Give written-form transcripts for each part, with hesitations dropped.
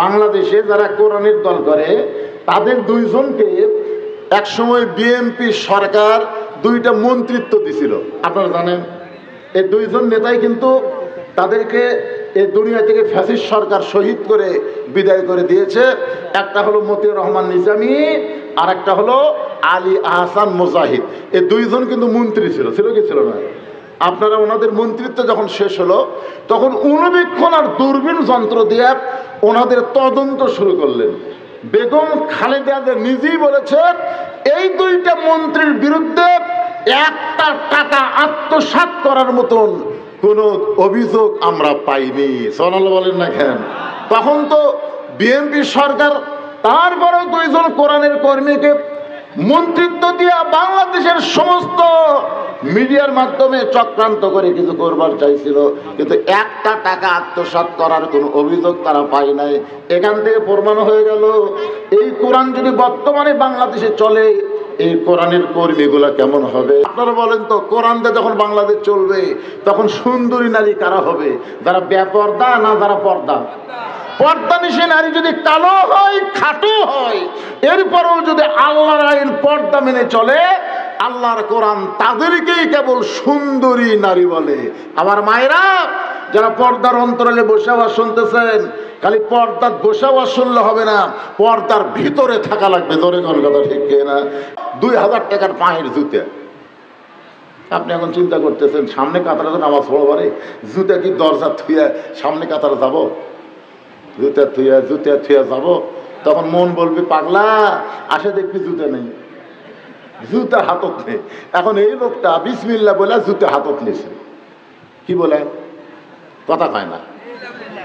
বাংলাদেশে যারা কোরআনের দল করে তাদের দুইজনকে একসময় বিএনপি সরকার দুইটা মন্ত্রিত্ব দিছিল, আপনারা জানেন। এই দুইজন নেতাই কিন্তু তাদেরকে এই দুনিয়া থেকে ফ্যাসিস্ট সরকার শহীদ করে বিদায় করে দিয়েছে। একটা হলো মতিউর রহমান নিজামী, আর একটা হলো আলী আহসান মুজাহিদ। এই দুইজন কিন্তু মন্ত্রী ছিল কি ছিল না? আপনারা ওনাদের মন্ত্রিত্ব যখন শেষ হলো তখন অনুবীক্ষণ আর দূরবীন যন্ত্র দিয়ে ওনাদের তদন্ত শুরু করলেন। বেগম খালেদা নিজেই বলেছেন এই দুইটা মন্ত্রীর বিরুদ্ধে একটা টাকা আত্মসাৎ করার মতন কোনো অভিযোগ আমরা পাইনি। সোনাল বলেন না কেন? তখন তো বিএনপি সরকার তারপরেও দুইজন কোরআনের কর্মীকে মন্ত্রিত্ব দিয়া বাংলাদেশের সমস্ত মিডিয়ার মাধ্যমে চক্রান্ত করে কিছু করবার চাইছিল, কিন্তু একটা টাকা আত্মসাৎ করার কোনো অভিযোগ তারা পায় নাই। এখান থেকে প্রমাণ হয়ে গেল এই কোরআন যদি বর্তমানে বাংলাদেশে চলে এই কোরআনের কর্মীগুলা কেমন হবে। আপনারা বলেন তো, কোরআনটা যখন বাংলাদেশ চলবে তখন সুন্দরী নারী কারা হবে? যারা বেপর্দা না যারা পর্দা? পর্দানিশী নারী যদি কালো হয়, খাটো হয়, এরপরেও যদি আল্লাহর আইন পর্দা মেনে চলে, আল্লাহর কোরআন তাদেরকেই কেবল সুন্দরী নারী বলে। আমার মায়েরা যারা পর্দার অন্তরালে বসে আওয়াজ শুনতেছেন, খালি পর্দার বসে আওয়াজ শুনলে হবে না, পর্দার ভিতরে থাকা লাগবে। ধরে কোন কথা ঠিক না? 2000 টাকার পায়ের জুতা। আপনি এখন চিন্তা করতেছেন সামনে কাতারে তো নামাজ পড়ো পারে, জুতা কি দরজা থুয়ে সামনে কাতারে যাবো? জুতা থুয়া যাবো? তখন মন বলবে পাগলা, আসে দেখবি জুতা নেই, জুতা হাতত নেই। এখন এই লোকটা বিসমিল্লাহ বলে জুতা হাতত নিয়েছে। কি বলে? কথা কয় না।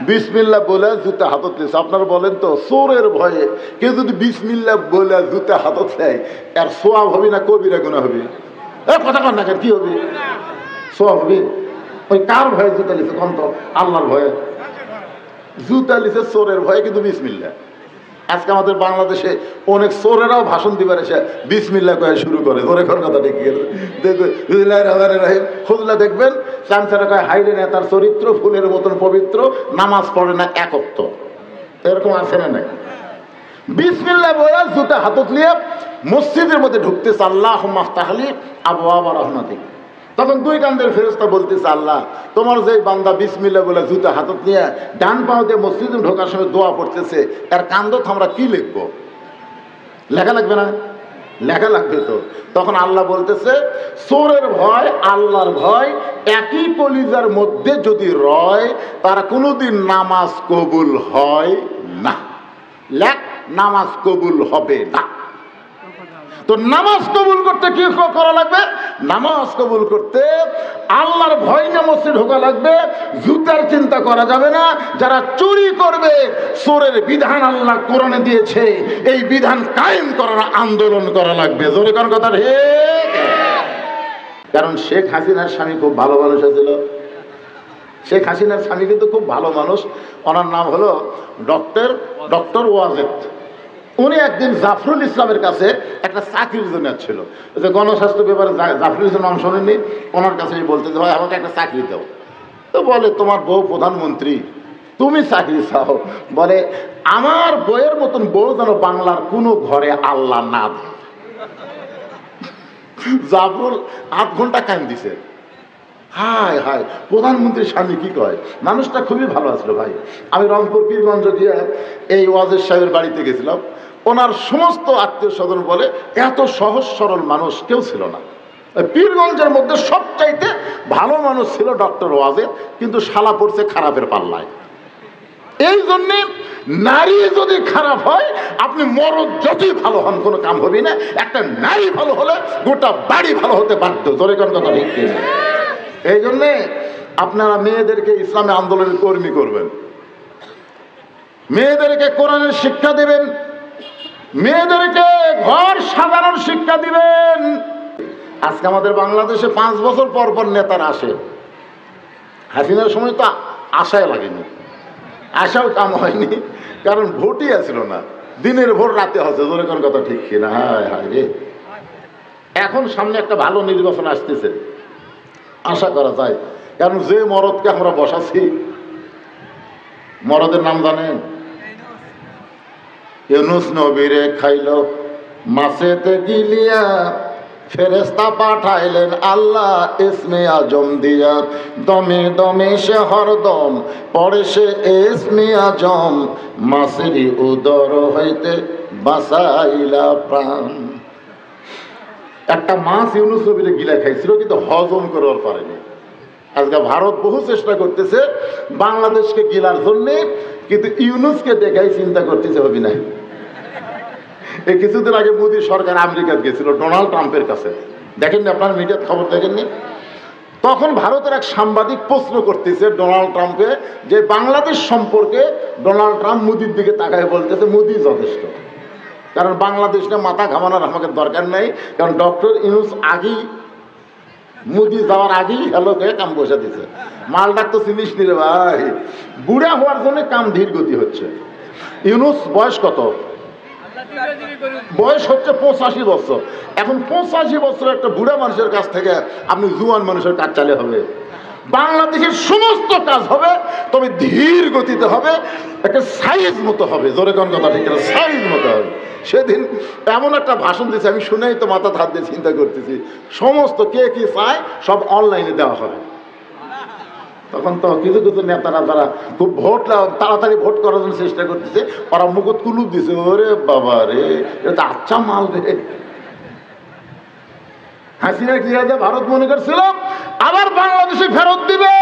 বিসমিল্লাহ বলে জুতা হাতত নিয়েছে। আপনারা বলেন তো, চোরের ভয়ে কেউ যদি বিসমিল্লাহ বলে জুতা হাতত নেয়, আর সোয়াব হবে না কবিরা গুনাহ হবে? কথা কন না কেন? কি হবে? সোয়াব হবে। ওই কার ভয়ে জুতা লিখছে? কম তো আল্লাহর ভয়ে জুতা লিখছে, চোরের ভয়ে, কিন্তু বিসমিল্লাহ। আজকে আমাদের বাংলাদেশে অনেক চোরেরাও ভাষণ দিবার এসে বিসমিল্লাহ কয়ে শুরু করে। ধরে কোন কথা দেখি খুদলা দেখবেন চামচারা কয় হাইরে নেতার চরিত্র ফুলের মতন পবিত্র, নামাজ পড়ে না একত্ব। এরকম আছে না নাই? বিসমিল্লাহ বলে জুতা হাতত নিয়ে মসজিদের মধ্যে ঢুকতেছে, আল্লাহুম্মা আফতাহলি আবওয়াবা রাহমাতিক। তখন দুই কান্দের ফেরেশতা বলতেছে, আল্লাহ তোমার যে বান্দা বিসমিল্লাহ বলে জুতা হাতত নিয়ে ডান পাও দিয়ে মসজিদে ঢোকার সময় দোয়া পড়তেছে, এর কান্দত আমরা কি লিখবো? লেখা লাগবে না? লেখা লাগবে তো। তখন আল্লাহ বলতেছে, চোরের ভয় আল্লাহর ভয় একই কলিজার মধ্যে যদি রয়, তার কোনোদিন নামাজ কবুল হয় না। লেখ, নামাজ কবুল হবে না। তো নামাজ কবুল করতে কি করা লাগবে? নামাজ কবুল করতে আল্লাহর ভয় নিয়ে মসজিদে ঢোকা লাগবে, জুতার চিন্তা করা যাবে না। যারা চুরি করবে, চোরের বিধান আল্লাহ কোরআনে দিয়েছে, এই বিধান কায়েম করার আন্দোলন করা লাগবে। জোরে কোন কথা ঠিক? কারণ শেখ হাসিনার স্বামী খুব ভালো মানুষ ছিল। শেখ হাসিনার স্বামী কিন্তু খুব ভালো মানুষ। ওনার নাম হলো ডক্টর ওয়াজেদ। উনি একদিন জাফরুল ইসলামের কাছে একটা চাকরির জন্য ছিল, যে গণস্বাস্থ্য ব্যাপারে জাফরুল ইসলাম নাম শোনেননি, ওনার কাছে বলতে যে ভাই আমাকে একটা চাকরি দাও। তো বলে তোমার বউ প্রধানমন্ত্রী, তুমি চাকরি চাও? বলে আমার বউয়ের মতন বউ যেন বাংলার কোনো ঘরে আল্লাহ না দেয়। জাফরুল 8 ঘন্টা কান দিছে। হায় হায়, প্রধানমন্ত্রীর স্বামী কি কয়? মানুষটা খুবই ভালো আসলো ভাই। আমি রংপুর পীরগঞ্জ গিয়ে এই ওয়াজেদ সাহেবের বাড়িতে গেছিলাম। ওনার সমস্ত আত্মীয় স্বজন বলে এত সহজ সরল মানুষ কেউ ছিল না। পীরগঞ্জের মধ্যে সবচাইতে ভালো মানুষ ছিল ডক্টর ওয়াজেদ, কিন্তু শালা পড়ছে খারাপের পাল্লায়। এই জন্যে নারী যদি খারাপ হয়, আপনি মরদ যতই ভালো হন কোনো কাম হবে না। একটা নারী ভালো হলে গোটা বাড়ি ভালো হতে বাধ্য। ধরে কোন কথা ঠিক কিনা? এই জন্যে আপনারা মেয়েদেরকে ইসলামী আন্দোলনের কর্মী করবেন, মেয়েদেরকে কোরআনের শিক্ষা দিবেন, মেয়েদেরকে ঘর সাজানোর শিক্ষা দিবেন। আজকে আমাদের বাংলাদেশে 5 বছর পর পর নেতারা আসে। হাসিনার সময় তো আশায় লাগেনি, আশাও কাম হয়নি, কারণ ভোটই আসছিল না। দিনের ভোট রাতে হচ্ছে। ধরে কোন কথা ঠিক কিনা? হায় হায় রে, এখন সামনে একটা ভালো নির্বাচন আসতেছে, আশা করা যায়। কারণ যে মরদকে আমরা বসাচ্ছি, মরদের নাম জানেন? ইউনুস নবীরে খাইল মাছেতে গিলিয়া, ফেরেশতা পাঠাইলেন আল্লাহ ইসমে আজম দিয়া, দমে দমে সে হরদম পড়ে সে ইসমে আজম, মাছেরই উদর হইতে বাঁচাইলা প্রাণ। একটা মাছ ইউনুস নবীরে গিলা খাইছিল, কিন্তু হজম করার পারেনি। আজকে ভারত বহু চেষ্টা করতেছে বাংলাদেশকে গিলার জন্য, কিন্তু ইউনুসকে দেখাই চিন্তা করতেছে হবে না। এই কিছুদিন আগে মোদী সরকার আমেরিকা গেছিল ডোনাল্ড ট্রাম্পের কাছে, দেখেননি আপনার মিডিয়ার খবর দেখেননি? তখন ভারতের এক সাংবাদিক প্রশ্ন করতেছে ডোনাল্ড ট্রাম্পকে যে বাংলাদেশ সম্পর্কে ডোনাল্ড ট্রাম্প মোদির দিকে তাকায় বলতেছে মোদি যথেষ্ট, কারণ বাংলাদেশে মাথা ঘামানোর আমাকে দরকার নেই, কারণ ডক্টর ইউনুস আগেই মোদি যাওয়ার আগেই হ্যালো হয়ে কাম বসে দিছে। মালটাক তো চিনিস নি রে ভাই, বুড়া হওয়ার জন্য কাম ধীর গতি হচ্ছে। ইউনুস বয়স কত? বয়স হচ্ছে 85 বছর। এখন 85 বছর একটা বুড়া মানুষের কাছ থেকে আপনি জুয়ান মানুষের কাজ চালে হবে? বাংলাদেশের সমস্ত কাজ হবে, তবে ধীর গতিতে হবে, একটা সাইজ মতো হবে। জোরে কোন কথা ঠিক আছে, সাইজ মতো হবে। সেদিন এমন একটা ভাষণ দিয়েছে, আমি শুনেই তো মাথা হাত দিয়ে চিন্তা করতেছি, সমস্ত কে কি চায় সব অনলাইনে দেওয়া হবে। তখন তো কিছু কিছু নেতারা যারা খুব ভোট তাড়াতাড়ি ভোট করার জন্য চেষ্টা করতেছে, ওরা মুকুট কুলুপ দিছে, ওরে বাবা রে, এটা আচ্ছা মাল রে। হাসিনা কি আছে ভারত মনে করছিল আবার বাংলাদেশে ফেরত দিবে,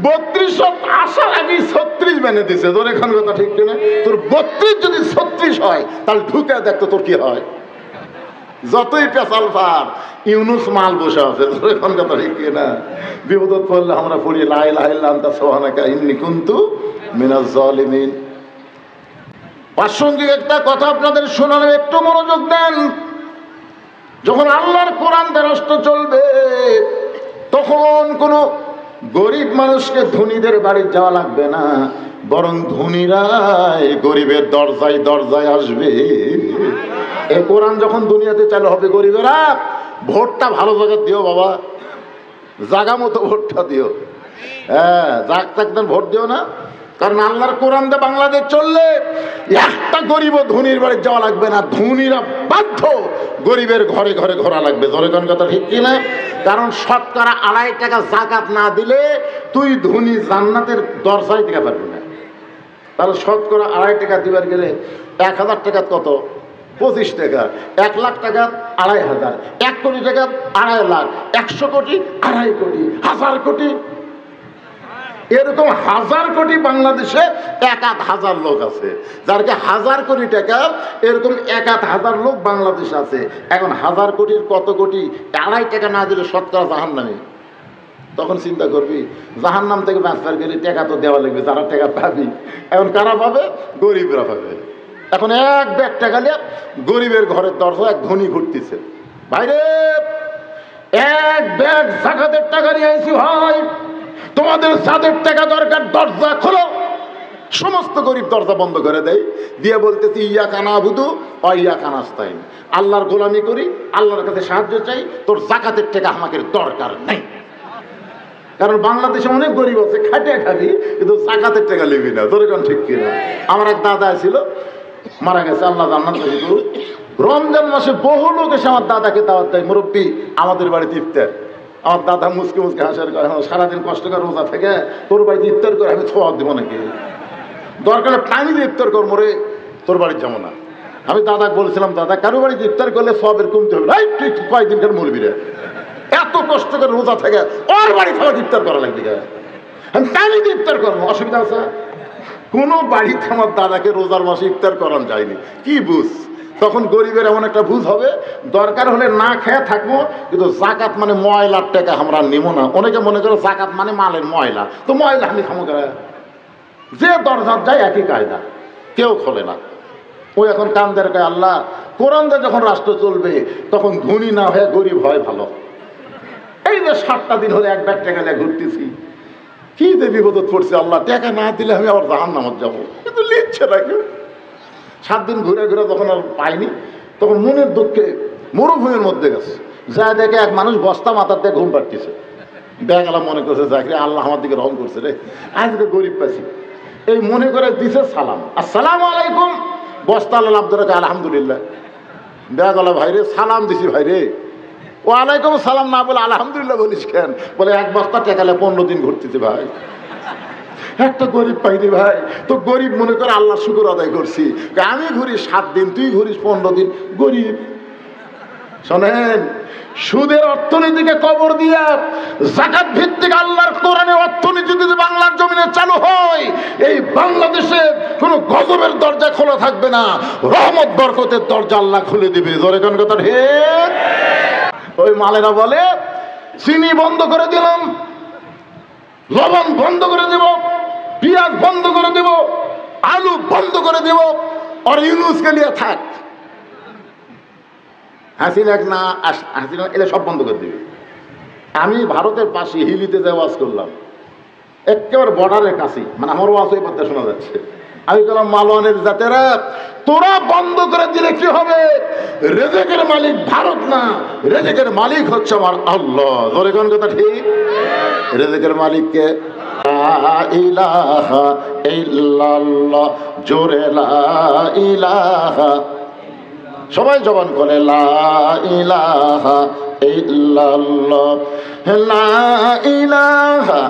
32 আসার আগে 36 মেনে দিছে। তোর এখন কথা ঠিক কিনা? তোর 32 যদি 36 হয় তাহলে ঢুকে দেখতো তোর কি হয়। যতই পেশাল ফার, ইউনুস মাল বসে আছে। তোর এখন কথা ঠিক কিনা? বিপদত পড়লে আমরা পড়ি লা ইলাহা ইল্লা আনতা সুবহানাকা ইন্নী কুনতু মিনাজ জালিমিন। প্রাসঙ্গিক একটা কথা আপনাদের শোনানো, একটু মনোযোগ দেন। যখন আল্লাহর কোরআন দ্বারস্থ চলবে, তখন কোনো গরিব মানুষকে ধনীদের বাড়ি যাওয়া লাগবে না, বরং ধনীরাই গরিবের দরজায় দরজায় আসবে। এই কোরআন যখন দুনিয়াতে চালু হবে, গরিবেরা ভোটটা ভালো জায়গা দিও বাবা, জায়গা মতো ভোটটা দিও। হ্যাঁ, যাক থাকতেন ভোট দিও না, কারণ আল্লাহর কোরআন দিয়ে বাংলাদেশ চললে একটা গরিব ধনীর বাড়ি যাওয়া লাগবে না, ধনীরা বাধ্য গরিবের ঘরে ঘরে ঘোরা লাগবে। ধরে কোন কথা ঠিক কিনা? কারণ শতকরা 2.5 টাকা যাকাত না দিলে তুই ধনী জান্নাতের দরজায় দিতে পারবি না। তাহলে শতকরা 2.5 টাকা দিবার গেলে 1000 টাকা কত? 25 টাকা। 1 লাখ টাকা 2,500, 1 কোটি টাকা 2.5 লাখ, 100 কোটি 2.5 কোটি, 1000 কোটি, এরকম 1000 কোটি বাংলাদেশে 1,000 লোক আছে, যারকে 1000 কোটি টাকা, এরকম 1,000 লোক বাংলাদেশ আছে। এখন 1000 কোটির কত কোটি 2.5 টাকা না দিলে শতকরা জাহান্নামে। তখন চিন্তা করবি জাহান্নাম থেকে বাঁচবার গেলে টাকা তো দেওয়া লাগবে, যারা টাকা পাবি। এখন কারা পাবে? গরিবরা পাবে। এখন এক ব্যাগ টাকা নিয়ে গরিবের ঘরের দরজা এক ধনী ঘুরতেছে, ভাইরে এক ব্যাগ যাকাতের টাকা নিয়ে আইছি ভাই, তোমাদের যাদের টাকা দরকার দরজা খোলো। সমস্ত গরিব দরজা বন্ধ করে দেয়, দিয়ে বলতেছি ইয়াকা নাবুদু ওয়া ইয়াকা নাস্তাইন, আল্লাহর গোলামি করি, আল্লাহর কাছে সাহায্য চাই, তোর যাকাতের টাকা আমাকে দরকার নেই। কারণ বাংলাদেশে অনেক গরিব আছে, খাটিয়া খাবি, কিন্তু যাকাতের টাকা নিবি না। তোর এখন ঠিক কিনা? আমার এক দাদা ছিল, মারা গেছে, আল্লাহ জান্নাত নসিব করুক। রমজান মাসে বহু লোক এসে আমার দাদাকে দাওয়াত দেয়, মুরব্বী আমাদের বাড়িতে ইফতার। আমার দাদা মুসকে মুসকে হাসার করে, সারাদিন কষ্ট করে রোজা থেকে তোর বাড়িতে ইফতার করে আমি ছোঁয়া দেবো নাকি? দরকারে পানি দিয়ে ইফতার কর, মরে তোর বাড়ির যাবো না। আমি দাদাকে বলছিলাম, দাদা কারো বাড়িতে ইফতার করলে সবের কমতে হবে, তুই কয়েকদিন কেন মরবি রে? এত কষ্ট করে রোজা থেকে ওর বাড়ি থেকে ইফতার করা লাগবে, আমি পানি দিয়ে ইফতার করবো, অসুবিধা আছে? কোনো বাড়িতে আমার দাদাকে রোজার মাসে ইফতার করানো যায়নি। কি বুঝ? তখন গরিবের এমন একটা বুঝ হবে, দরকার হলে না খেয়ে থাকবো, কিন্তু যাকাত মানে ময়লার টাকা আমরা নিব না। অনেকে মনে করে যাকাত মানে মালের ময়লা, তো ময়লা আমি খামো করে? যে দরজার যায় একই কায়দা, কেউ খোলে না। ওই এখন কান্দের কয় আল্লাহ কোরআন দিয়ে যখন রাষ্ট্র চলবে, তখন ধনী না হয়ে গরিব হয় ভালো। এই যে 7টা দিন হলে এক ব্যাগ টাকা নিয়ে ঘুরতেছি, কি যে বিপদত পড়ছে, আল্লাহ টাকা না দিলে আমি আবার জাহান্নামে যাবো, কিন্তু লিখছে না কেউ। 7 দিন ঘুরে ঘুরে যখন আর পাইনি, তখন মনের দুঃখে মরুভূমির মধ্যে গেছে, যা দেখে এক মানুষ বস্তা মাথার দিয়ে ঘুম পাড়তেছে। ব্যাগ আলা মনে করছে চাকরি, আল্লাহ আমার দিকে রহম করছে রে, আজকে গরিব পাইছি। এই মনে করে দিছে সালাম, আসসালামু আলাইকুম। বস্তা আল্লাহ আব্দুল আলহামদুলিল্লাহ। দেখা গেল ভাইরে সালাম দিছি, ভাইরে ওয়ালাইকুম সালাম না বলে আলহামদুলিল্লাহ বলিস কেন? বলে এক বস্তা টেকালে 15 দিন ঘুরতেছে ভাই। একটা গরিব পাইনি ভাই, তো গরিব মনে করে আল্লাহ শুকর আদায় করছি। আমি ঘুরি 7 দিন, তুই ঘুরিস 15 দিন, গরিব। শোনেন, সুদের অর্থনীতিকে কবর দিয়া যাকাত ভিত্তিক আল্লাহর কোরআনের অর্থনীতি যদি বাংলার জমিনে চালু হয়, এই বাংলাদেশে কোনো গজবের দরজা খোলা থাকবে না, রহমত বরকতের দরজা আল্লাহ খুলে দিবে। জোরে কোন কথা ঠিক? ওই মালেরা বলে চিনি বন্ধ করে দিলাম, লবণ বন্ধ করে দেব, পেঁয়াজ বন্ধ করে দেব, আলু বন্ধ করে দেব, আর ইউনুসকে নিয়ে থাক। হাসিনা না হাসিনা এলে সব বন্ধ করে দিবে। আমি ভারতের পাশে হিলিতে যে ওয়াজ করলাম, একেবারে বর্ডারের কাছে, মানে আমার ওয়াজ ওই পথে শোনা যাচ্ছে। আমি বললাম মালওয়ানের জাতেরা, তোরা বন্ধ করে দিলে কি হবে? রেজেকের মালিক ভারত না, রেজেকের মালিক হচ্ছে আমার আল্লাহ। ধরে কোন কথা ঠিক? রেজেকের মালিককে লা ইলাহা ইল্লাল্লাহ, জোরে লা ইলাহা, সবাই জবান করে লা ইলাহা ইল্লাল্লাহ, লা ইলাহা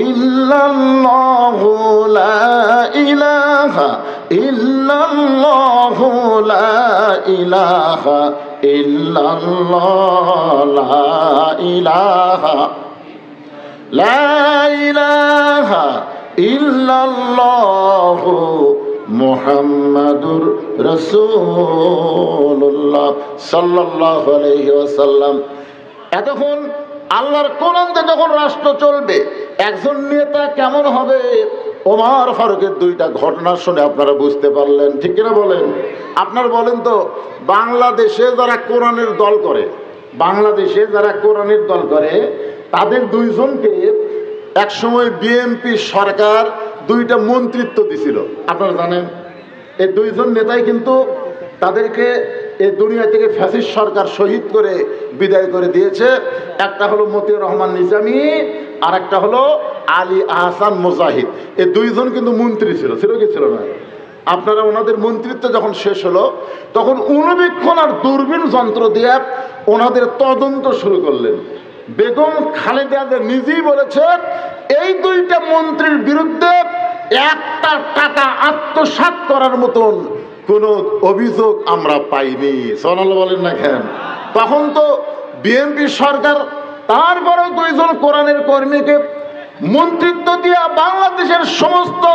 ইল্লাল্লাহু, লা ইলাহা ইল্লাল্লাহু, লা ইলাহা ইল্লাল্লাহ, লা ইলাহা, লা ইলাহা ইল্লাল্লাহু মুহাম্মাদুর রাসূলুল্লাহ সাল্লাল্লাহু আলাইহি ওয়াসাল্লাম। এতক্ষণ আল্লাহর কোরআনে যখন রাষ্ট্র চলবে, একজন নেতা কেমন হবে? ওমর ফারুকের 2টা ঘটনা শুনে আপনারা বুঝতে পারলেন, ঠিক কিনা বলেন? আপনারা বলেন তো, বাংলাদেশে যারা কোরআনের দল করে, বাংলাদেশে যারা কোরআনের দল করে, তাদের 2 জনকে একসময় বিএনপি সরকার 2টা মন্ত্রিত্ব দিছিল। আপনারা জানেন, এই 2 জন নেতাই কিন্তু তাদেরকে এই দুনিয়া থেকে ফ্যাসিস্ট সরকার শহীদ করে বিদায় করে দিয়েছে। একটা হলো মতিউর রহমান নিজামী, আর একটা হলো আলী আহসান মুজাহিদ। এই 2 জন কিন্তু মন্ত্রী ছিল, ছিল কি ছিল না? আপনারা ওনাদের মন্ত্রিত্ব যখন শেষ হলো, তখন অনুবীক্ষণ আর দূরবীন যন্ত্র দিয়ে ওনাদের তদন্ত শুরু করলেন। বেগম খালেদা নিজেই বলেছে, এই 2টা মন্ত্রীর বিরুদ্ধে একটা টাকা আত্মসাৎ করার মতন কোন অভিযোগ আমরা পাইনি। সোনাল্লাহ বলেন না কেন? তখন তো বিএনপি সরকার তারপরেও 2 জন কোরআনের কর্মীকে মন্ত্রিত্ব দিয়া বাংলাদেশের সমস্ত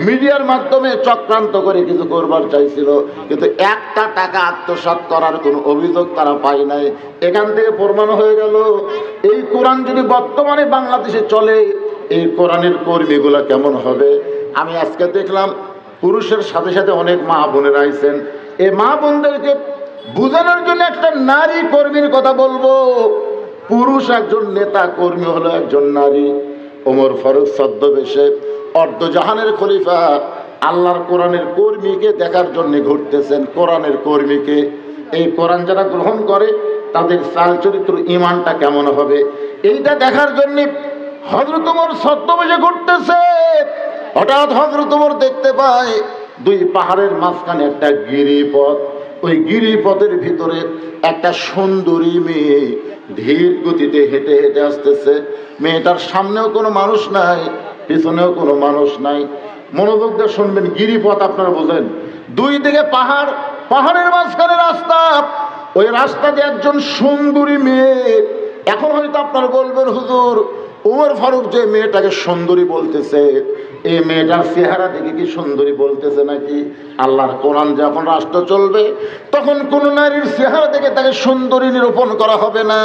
মিডিয়ার মাধ্যমে চক্রান্ত করে কিছু করবার চাইছিল, কিন্তু একটা টাকা আত্মসাৎ করার কোনো অভিযোগ তারা পায় নাই। এখান থেকে প্রমাণ হয়ে গেল, এই কোরআন যদি বর্তমানে বাংলাদেশে চলে, এই কোরআনের কর্মীগুলা কেমন হবে। আমি আজকে দেখলাম পুরুষের সাথে সাথে অনেক মা বোনেরা আইছেন। এই মা বোনদেরকে বুঝানোর জন্য একটা নারী কর্মীর কথা বলবো। পুরুষ একজন নেতা, কর্মী হলো একজন নারী। ওমর ফারুক ছদ্মবেশে অর্ধজাহানের খলিফা আল্লাহর কোরআনের কর্মীকে দেখার জন্য ঘুরতেছেন। কোরআনের কর্মীকে, এই কোরআন যারা গ্রহণ করে তাদের চাল চরিত্র ইমানটা কেমন হবে, এইটা দেখার জন্য হযরত ওমর ছদ্মবেশে ঘুরতেছে। হঠাৎ হযরত ওমর দেখতে পায় 2 পাহাড়ের মাঝখানে একটা গিরিপথ। ওই গিরিপথের ভিতরে একটা সুন্দরী মেয়ে ধীর গতিতে হেঁটে হেঁটে আসতেছে। মেয়েটার সামনেও কোনো মানুষ নাই, পিছনেও কোনো মানুষ নাই। মনোযোগ দিয়ে শুনবেন, গিরিপথ আপনারা বোঝেন, 2 দিকে পাহাড়, পাহাড়ের মাঝখানে রাস্তা। ওই রাস্তা দিয়ে একজন সুন্দরী মেয়ে। এখন হয়তো আপনারা বলবেন, হুজুর ওমর ফারুক যে মেয়েটাকে সুন্দরী বলতেছে, এই মেয়েটার চেহারা দেখে কি সুন্দরী বলতেছে নাকি? আল্লাহর কোরআন যখন রাষ্ট্র চলবে, তখন কোন নারীর চেহারা দেখে তাকে সুন্দরী নিরূপণ করা হবে না।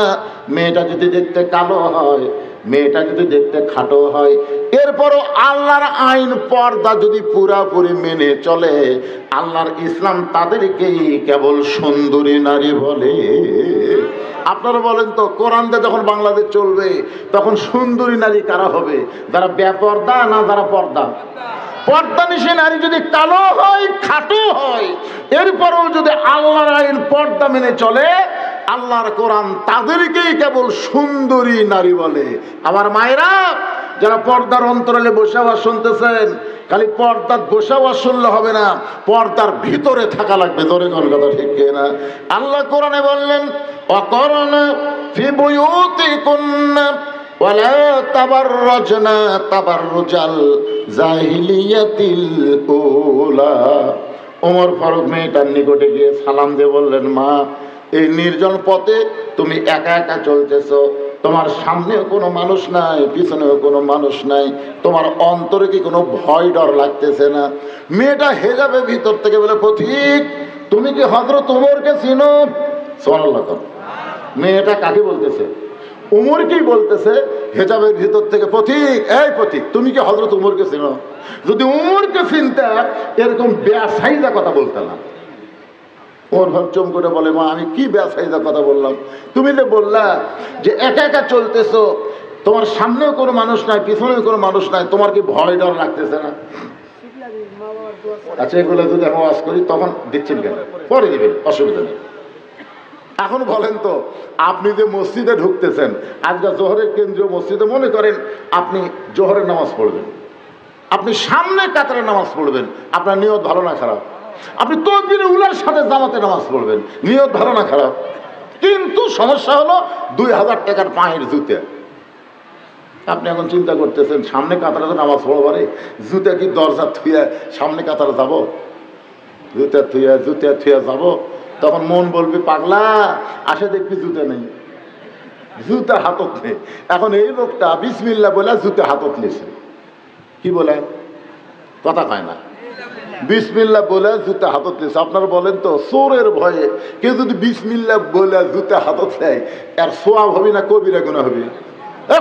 মেয়েটা যদি দেখতে কালো হয়, মেয়েটা যদি দেখতে খাটো হয়, এরপরও আল্লাহর আইন পর্দা যদি পুরাপুরি মেনে চলে, আল্লাহর ইসলাম তাদেরকেই কেবল সুন্দরী নারী বলে। আপনারা বলেন তো, কোরআনটা যখন বাংলাদেশ চলবে, তখন সুন্দরী নারী কারা হবে? যারা বেপর্দা না যারা পর্দা? পর্দানিশী নারী যদি কালো হয়, খাটো হয়, এরপরেও যদি আল্লাহর আইন পর্দা মেনে চলে, আল্লাহর কোরআন তাদেরকেই কেবল সুন্দরী নারী বলে। আমার মায়েরা, যারা পর্দার অন্তরালে বসে আওয়াজ শুনতেছেন, খালি পর্দার বসে আওয়াজ শুনলে হবে না, পর্দার ভিতরে থাকা লাগবে। ধরে কোন কথা ঠিক না? আল্লাহ কোরআনে বললেন, ওয়াকরনা ফি বুয়ুতিকুন্না ওয়ালা তাবাররাজনা তাবাররুজাল জাহিলিয়াতিল উলা। ওমর ফারুক মেয়েটার নিকটে গিয়ে সালাম দিয়ে বললেন, মা, এই নির্জন পথে তুমি একা একা চলতেছো, তোমার সামনেও কোনো মানুষ নাই, পিছনেও কোনো মানুষ নাই, তোমার অন্তরে কি কোনো ভয় ডর লাগতেছে না? মেয়েটা হেজাবের ভিতর থেকে বলে, পথিক, তুমি কি হযরত ওমরকে চিনো? সুবহানাল্লাহ। মেয়েটা কাকে বলতেছে? উমরকেই বলতেছে হেজাবের ভিতর থেকে, পথিক, এই পথিক, তুমি কি হযরত উমরকে চিনো? যদি উমরকে চিনতে এরকম বেয়াসাইজা কথা বলতে না। ওর ভাব চম করে বলে, মা, আমি কি বেয়াসাইজা কথা বললাম? তুমি যে বললা যে একা একা চলতেছো, তোমার সামনেও কোনো মানুষ নাই, পিছনেও কোনো মানুষ নাই, তোমার কি ভয় ডর লাগতেছে না? আচ্ছা, এগুলো যদি আমি ওয়াজ করি তখন দিচ্ছেন কেন? পরে দিবেন, অসুবিধা নেই। এখন বলেন তো, আপনি যে মসজিদে ঢুকতেছেন, আজকে জোহরের কেন্দ্রীয় মসজিদে, মনে করেন আপনি জোহরের নামাজ পড়বেন, আপনি সামনে কাতারে নামাজ পড়বেন, আপনার নিয়ত ভালো না খারাপ? আপনি তাকবীরে উলার সাথে জামাতে নামাজ পড়বেন, নিয়ত ভালো না খারাপ? কিন্তু সমস্যা হলো 2000 টাকার পায়ের জুতে। আপনি এখন চিন্তা করতেছেন, সামনে কাতারে তো নামাজ পড়বারে, জুতা কি দরজা থুয়ে সামনে কাতারে যাব? জুতা থুয়া যাব? তখন মন বলবে, পাগলা, আসে দেখবি জুতা নেই, জুতা হাতত নেই। এখন এই লোকটা বিসমিল্লাহ বলে জুতা হাতত নিয়েছে, কি বলে? কথা কয় না। বিসমিল্লাহ বলে জুতা হাতত নিয়েছে। আপনারা বলেন তো, চোরের ভয়ে কেউ যদি বিসমিল্লাহ বলে জুতা হাতত নেয়, আর সোয়াব হবে না কবিরা গুনাহ হবে?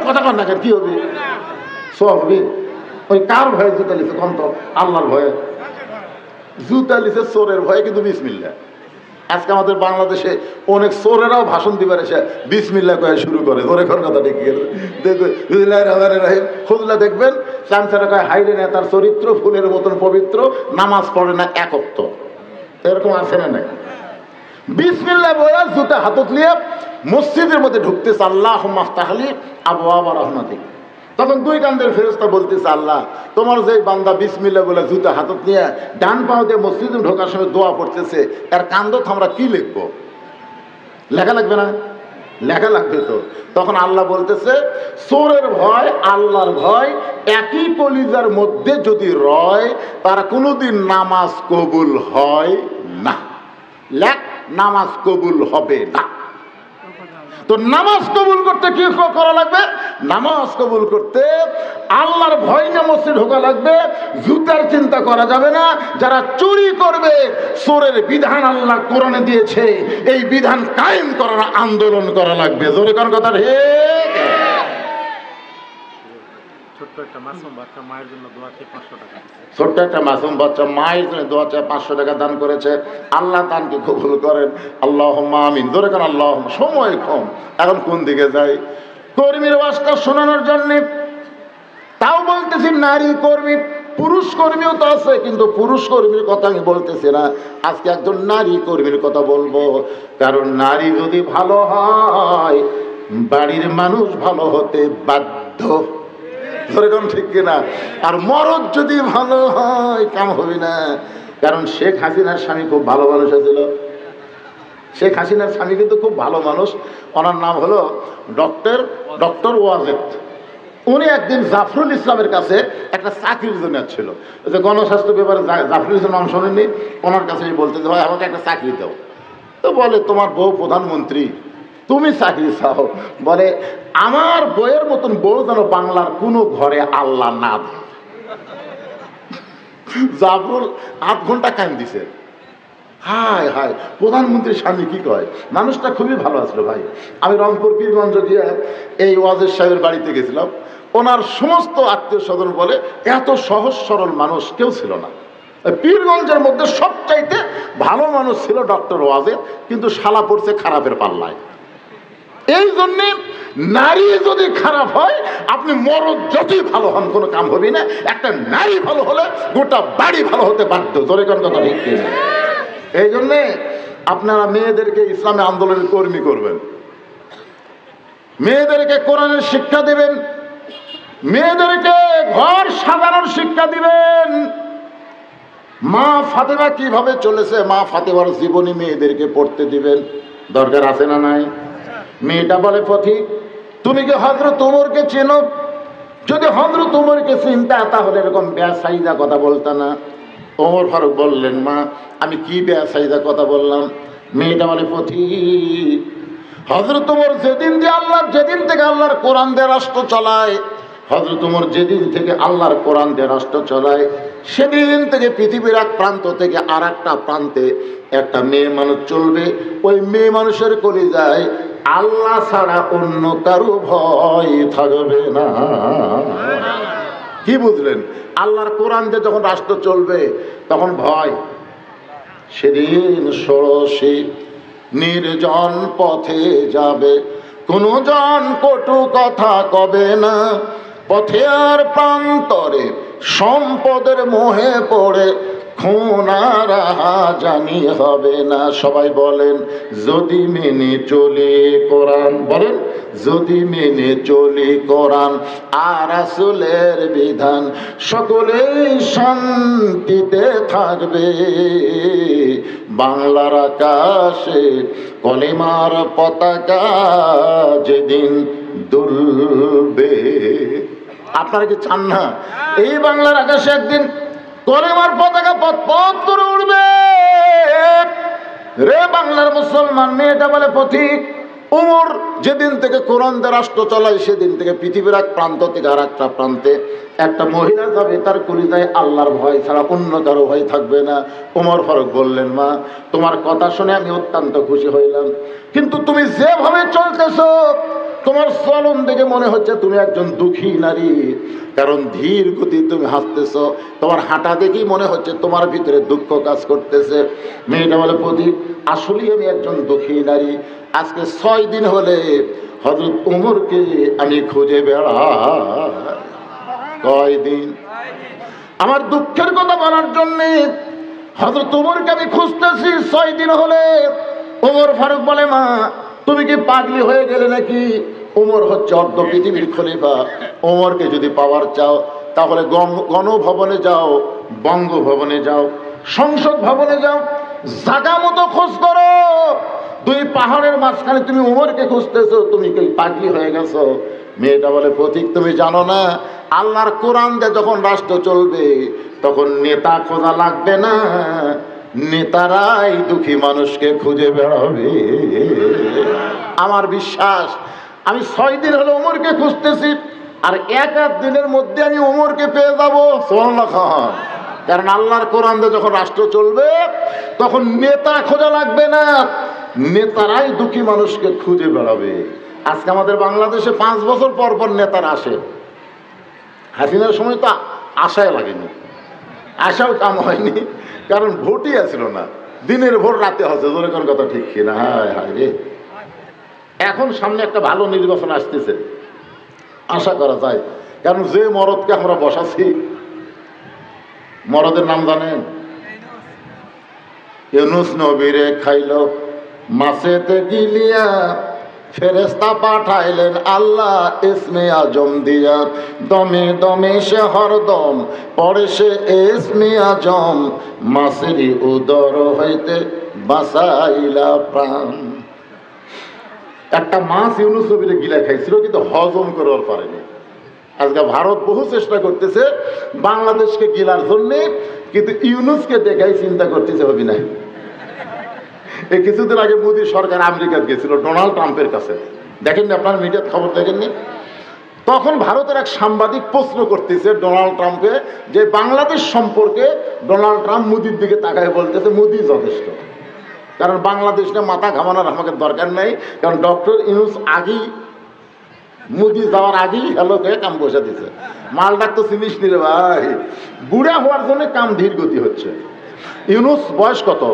কথা কন না কেন, কি হবে? সোয়াব হবে। ওই কার ভয়ে জুতা লিছে? কম তো আল্লাহর ভয়ে জুতা লিছে, চোরের ভয়ে, কিন্তু বিসমিল্লাহ। আজকে আমাদের বাংলাদেশে অনেক চোরেরাও ভাষণ দিবার এসে বিসমিল্লাহ কয়ে শুরু করে। ওরে ঘর কথা ডেকে গেল, খুঁজলে দেখবেন চামচারা কয়, হাইরে নেতার চরিত্র ফুলের মতন পবিত্র, নামাজ পড়ে না একক। তো এরকম আছে না নাই? বিসমিল্লাহ বলে জুতা হাতত নিয়ে মসজিদের মধ্যে ঢুকতেছে, আল্লাহুম্মা আফতাহলি আবওয়াবা রাহমাতিক। তখন দুই কান্দের ফেরেশতা বলতেছে, আল্লাহ, তোমার যে বান্দা বিসমিল্লাহ বলে জুতা হাতত নিয়ে ডান পাও দিয়ে মসজিদে ঢোকার সময় দোয়া পড়তেছে, এর কান্দত আমরা কি লিখবো? লেখা লাগবে না? লেখা লাগবে তো। তখন আল্লাহ বলতেছে, চোরের ভয় আল্লাহর ভয় একই কলিজার মধ্যে যদি রয়, তার কোনোদিন নামাজ কবুল হয় না। লেখ, নামাজ কবুল হবে না। তো নামাজ কবুল করতে কি করা লাগবে? নামাজ কবুল করতে আল্লাহর ভয় নিয়ে মসজিদ ঢোকা লাগবে। জুতার চিন্তা করা যাবে না। যারা চুরি করবে, চোরের বিধান আল্লাহ কোরআনে দিয়েছে, এই বিধান কায়েম করার আন্দোলন করা লাগবে। জোরে কোন কথা ঠিক? ছোট্ট একটা মাসুম বাচ্চা মায়ের জন্য দোয়া চেয়ে 500 টাকা, ছোট্ট একটা মাসুম বাচ্চা মায়ের জন্য দোয়া চেয়ে 500 টাকা দান করেছে। আল্লাহ দানকে কবুল করেন, আল্লাহুম্মা আমিন। জোরে কোন আল্লাহ। সময় কম, এখন কোন দিকে যাই? কর্মীর ওয়াজটা শোনানোর জন্য, তাও বলতেছি নারী কর্মী, পুরুষ কর্মীও তো আছে, কিন্তু পুরুষ কর্মীর কথা আমি বলতেছি না। আজকে একজন নারী কর্মীর কথা বলবো, কারণ নারী যদি ভালো হয়, বাড়ির মানুষ ভালো হতে বাধ্য। ঠিক কিনা? আর মরদ যদি ভালো হয়, কাম হবে না। কারণ শেখ হাসিনার স্বামী খুব ভালো মানুষ ছিল। শেখ হাসিনার স্বামী কিন্তু খুব ভালো মানুষ। ওনার নাম হলো ডক্টর ওয়াজেদ। উনি একদিন জাফরুল ইসলামের কাছে একটা চাকরির জন্য ছিল, যে গণস্বাস্থ্য ব্যাপারে জাফরুল ইসলাম নাম শোনেননি, ওনার কাছে বলতে যে, ভাই আমাকে একটা চাকরি দাও। তো বলে, তোমার বউ প্রধানমন্ত্রী, তুমি চাকরি চাও? বলে, আমার বইয়ের মতন বউ যেন বাংলার কোনো ঘরে আল্লাহ না দেয়। জাফরুল 8 ঘন্টা কান দিছে। হায় হায়, প্রধানমন্ত্রীর স্বামী কি কয়? মানুষটা খুবই ভালো আসলো ভাই। আমি রংপুর পীরগঞ্জ গিয়ে এই ওয়াজের সাহেবের বাড়িতে গেছিলাম। ওনার সমস্ত আত্মীয় স্বজন বলে, এত সহজ সরল মানুষ কেউ ছিল না। পীরগঞ্জের মধ্যে সবচাইতে ভালো মানুষ ছিল ডক্টর ওয়াজেদ, কিন্তু শালা পড়ছে খারাপের পাল্লায়। এই জন্যে নারী যদি খারাপ হয়, আপনি মরদ যতই ভালো হন, কোনো কাম হবে না। একটা নারী ভালো হলে গোটা বাড়ি ভালো হতে বাধ্য। জোরে কোন কথা ঠিক কিনা? এই জন্যে আপনারা মেয়েদেরকে ইসলামী আন্দোলনের কর্মী করবেন, মেয়েদেরকে কোরআনের শিক্ষা দেবেন, মেয়েদেরকে ঘর সাজানোর শিক্ষা দিবেন। মা ফাতেমা কিভাবে চলেছে, মা ফাতেমার জীবনী মেয়েদেরকে পড়তে দিবেন। দরকার আছে না নাই? মেয়েটা বলে পথিক, তুমি কি হযরত ওমরকে চেনো? যদি হযরত ওমরকে চিনতা তাহলে এরকম বেসাইদা কথা বলতা না। ওমর ফারুক বললেন, মা আমি কি বেসাইদা কথা বললাম? মেয়েটা বলে পথিক, হযরত ওমর যেদিন থেকে আল্লাহর কোরআন দিয়ে রাষ্ট্র চালায়, হযরত ওমর যেদিন থেকে আল্লাহর কোরআন দিয়ে রাষ্ট্র চালায়, সেদিন থেকে পৃথিবীর এক প্রান্ত থেকে আর একটা প্রান্তে একটা মেয়ে মানুষ চলবে। ওই মেয়ে মানুষের কলিজায় আল্লাহ ছাড়া অন্য কারো ভয় থাকবে না। কি বুঝলেন? আল্লাহর কোরআন দিয়ে যখন রাষ্ট্র চলবে তখন ভয়। সেদিন ষোড়শী নির্জন পথে যাবে, কোনো জন কটু কথা কবে না। পথে আর প্রান্তরে সম্পদের মোহে পড়ে খুন আর জানি হবে না। সবাই বলেন, যদি মেনে চলি কোরআন, বলেন যদি মেনে চলি কোরআন আর রাসূলের বিধান, সকলেই শান্তিতে থাকবে। বাংলার আকাশে কলিমার পতাকা যেদিন দুলবে। আপনারা কি চান না এই বাংলার আকাশে একদিন কলেমার পতাকা পথ পথ করে উঠবে? রে বাংলার মুসলমান, মেয়েটা বলে পথিক, ওমর যেদিন থেকে কোরআন দিয়ে রাষ্ট্র চালায় সেদিন থেকে পৃথিবীর এক প্রান্ত থেকে আর একটা প্রান্তে একটা মহিলা যাবে, তার কলিজায় আল্লাহর ভয় ছাড়া অন্য কারো ভয় থাকবে না। ওমর ফারুক বললেন, মা তোমার কথা শুনে আমি অত্যন্ত খুশি হইলাম, কিন্তু তুমি যেভাবে চলতেছো তোমার চলন দেখে মনে হচ্ছে তুমি একজন দুঃখী নারী। কারণ ধীর গতি তুমি হাঁটতেছ, তোমার হাঁটা দেখেই মনে হচ্ছে তোমার ভিতরে দুঃখ কাজ করতেছে। মেয়েটা বলে, প্রদীপ আসলেই আমি একজন দুঃখী নারী। আজকে 6 দিন হলে হযরত ওমরকে আমি খুঁজে বেড়াই। কয়দিন? আমার দুঃখের কথা বলার জন্য হযরত ওমরকে আমি খুঁজতেছি 6 দিন হলে। ওমর ফারুক বলে, মা তুমি কি পাগলি হয়ে গেলে নাকি? ওমর হচ্ছে অর্ধ পৃথিবীর খলিফা। ওমরকে যদি পাওয়ার চাও তাহলে গণভবনে যাও, বঙ্গভবনে যাও, সংসদ ভবনে যাও, জায়গা মতো খোঁজ করো। 2 পাহাড়ের মাঝখানে তুমি ওমরকে খুঁজতেছো, তুমি কি পাগলি হয়ে গেছো? মেয়েটা বলে, প্রতীক তুমি জানো না, আল্লাহর কোরআন দিয়ে যখন রাষ্ট্র চলবে তখন নেতা খোঁজা লাগবে না, নেতারাই দুঃখী মানুষকে খুঁজে বেড়াবে। আমার বিশ্বাস, আমি 6 দিন হলো ওমরকে খুঁজতেছি, আর 1-1 দিনের মধ্যে আমি ওমরকে পেয়ে যাবো। সুবহানাল্লাহ খান। কারণ আল্লাহর কোরআন দিয়ে যখন রাষ্ট্র চলবে তখন নেতা খোঁজা লাগবে না, নেতারাই দুঃখী মানুষকে খুঁজে বেড়াবে। আজকে আমাদের বাংলাদেশে 5 বছর পর পর নেতারা আসে। হাসিনার সময় তো আশায় লাগেনি, আশাও কাম হয়নি, কারণ ভোটই আসছিল না। দিনের ভোট রাতে হচ্ছে, জোরে কোন কথা ঠিক কিনা? হায় হায় রে। এখন সামনে একটা ভালো নির্বাচন আসতেছে, আশা করা যায়। কারণ যে মরদকে আমরা বসাচ্ছি, মরদের নাম জানেন? ইউনুস নবীরে খাইল মাছেতে গিলিয়া, ফেরেশতা পাঠাইলেন আল্লাহ ইসমে আজম দিয়া। দমে দমে সে হরদম পড়ে সে ইসমে আজম, মাছেরই উদর হইতে বাঁচাইলা প্রাণ। একটা মাছ ইউনুস নবীরে গিলা খাইছিল, কিন্তু হজম করার পারেনি। আজকে ভারত বহু চেষ্টা করতেছে বাংলাদেশকে গিলার জন্য, কিন্তু ইউনুসকে দেখাই চিন্তা করতেছে হবে না। এই কিছুদিন আগে মোদী সরকার আমেরিকা গেছিল ডোনাল্ড ট্রাম্পের কাছে, দেখেননি আপনার মিডিয়ার খবর দেখেননি? তখন ভারতের এক সাংবাদিক প্রশ্ন করতেছে ডোনাল্ড ট্রাম্পকে যে বাংলাদেশ সম্পর্কে ডোনাল্ড ট্রাম্প মোদির দিকে তাকায় বলতেছে মোদি যথেষ্ট, কারণ বাংলাদেশকে মাথা ঘামানোর আমাকে দরকার নেই, কারণ ডক্টর ইউনুস আগেই মোদি যাওয়ার আগেই হ্যালো কে কাম বসে দিছে। মালটার তো চিনিস নি রে ভাই, বুড়া হওয়ার জন্য কাম ধীর গতি হচ্ছে। ইউনুস বয়স কত?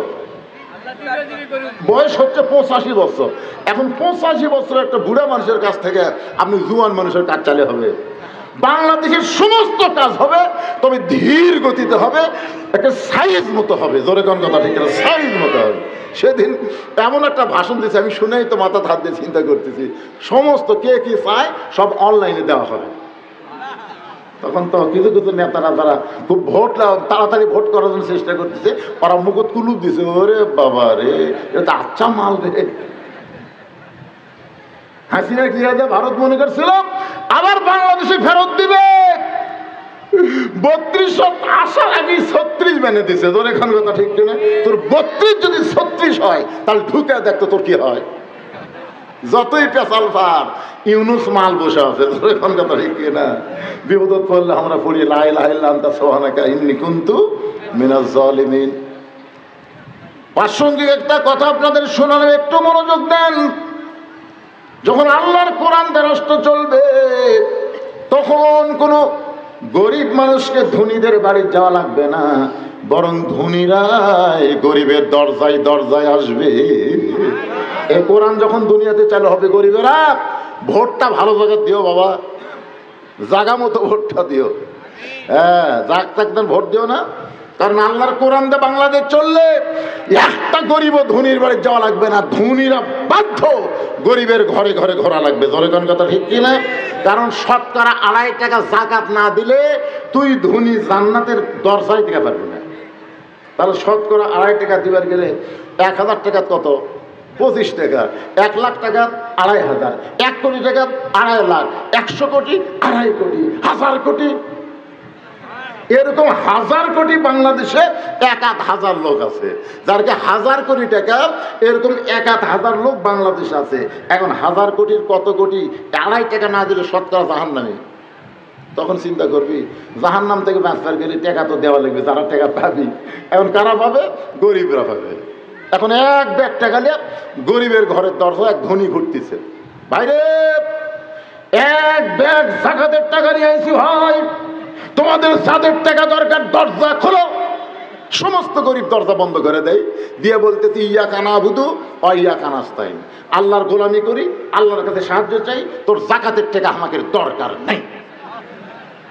বয়স হচ্ছে 85 বছর। এখন 85 বছর একটা বুড়া মানুষের কাছ থেকে আপনি জুয়ান মানুষের কাজ চালে হবে? বাংলাদেশের সমস্ত কাজ হবে, তবে ধীর গতিতে হবে, একটা সাইজ মতো হবে। জোরে কোন কথা ঠিক আছে? সাইজ মতো হবে। সেদিন এমন একটা ভাষণ দিয়েছে, আমি শুনেই তো মাথা হাত দিয়ে চিন্তা করতেছি, সমস্ত কে কি চায় সব অনলাইনে দেওয়া হবে। তখন তো কিছু কিছু নেতারা যারা খুব ভোট তাড়াতাড়ি ভোট করার জন্য চেষ্টা করতেছে, ওরা মুকুট কুলুপ দিছে, ওরে বাবা রে, এটা আচ্ছা মাল রে। হাসিনা কি ভারত মনে করছিল আবার বাংলাদেশে ফেরত দিবে, 32 আসার আগে 36 মেনে দিছে। তোর এখন কথা ঠিক কিনা? তোর 32 যদি 36 হয় তাহলে ঢুকে দেখতো তোর কি হয়। যতই পেশাল ফার ইউনুস মাল বসে আছে। তোর এখন কথা ঠিক কিনা? বিপদ পড়লে আমরা পড়ি লা ইলাহা ইল্লা আনতা সুবহানাকা ইন্নী কুনতু মিনাজ জালিমিন। প্রাসঙ্গিক একটা কথা আপনাদের শোনানো, একটু মনোযোগ দেন। যখন আল্লাহর কোরআন দ্বারস্থ চলবে তখন কোনো গরিব মানুষকে ধনীদের বাড়ি যাওয়া লাগবে না, বরং ধনীরাই গরিবের দরজায় দরজায় আসবে। এই কোরআন যখন দুনিয়াতে চালু হবে, গরিবেরা ভোটটা ভালো জায়গা দিও বাবা, জায়গা মতো ভোটটা দিও। হ্যাঁ, যাক থাকতেন ভোট দিও না, কারণ আল্লাহর কোরআন দিয়ে বাংলাদেশ চললে একটা গরিব ধনীর বাড়ি যাওয়া লাগবে না, ধনীরা বাধ্য গরিবের ঘরে ঘরে ঘোরা লাগবে। জনগণ কথা ঠিক কিনা? কারণ শতকরা 2.5 টাকা যাকাত না দিলে তুই ধনী জান্নাতের দরজায় দিতে পারবি না। তাহলে শতকরা 2.5 টাকা দিবার গেলে 1000 টাকা কত? 25 টাকা। 1 লাখ টাকা 2,500, 1 কোটি টাকা 2.5 লাখ, 100 কোটি 2.5 কোটি, 1000 কোটি, এরকম 1000 কোটি বাংলাদেশে 1,000 লোক আছে, যারকে 1000 কোটি টাকা, এরকম 1,000 লোক বাংলাদেশ আছে। এখন 1000 কোটির কত কোটি 2.5 টাকা না দিলে শতকরা জাহান্নামে। তখন চিন্তা করবি জাহান্নাম থেকে বাঁচবার গেলে টাকা তো দেওয়া লাগবে, যারা টাকা পাবি। এখন কারা পাবে? গরিবরা পাবে। এখন এক ব্যাগ টাকা নিয়ে গরিবের ঘরের দরজা এক ধনী ঘুরতেছে, ভাইরে এক ব্যাগ যাকাতের টাকা নিয়ে আইছি ভাই, তোমাদের যাদের টাকা দরকার দরজা খোলো। সমস্ত গরিব দরজা বন্ধ করে দেয়, দিয়ে বলতেছি ইয়াকা নাবুদু ওয়া ইয়াকা নাস্তাইন, আল্লাহর গোলামি করি, আল্লাহর কাছে সাহায্য চাই, তোর যাকাতের টাকা আমাকে দরকার নেই।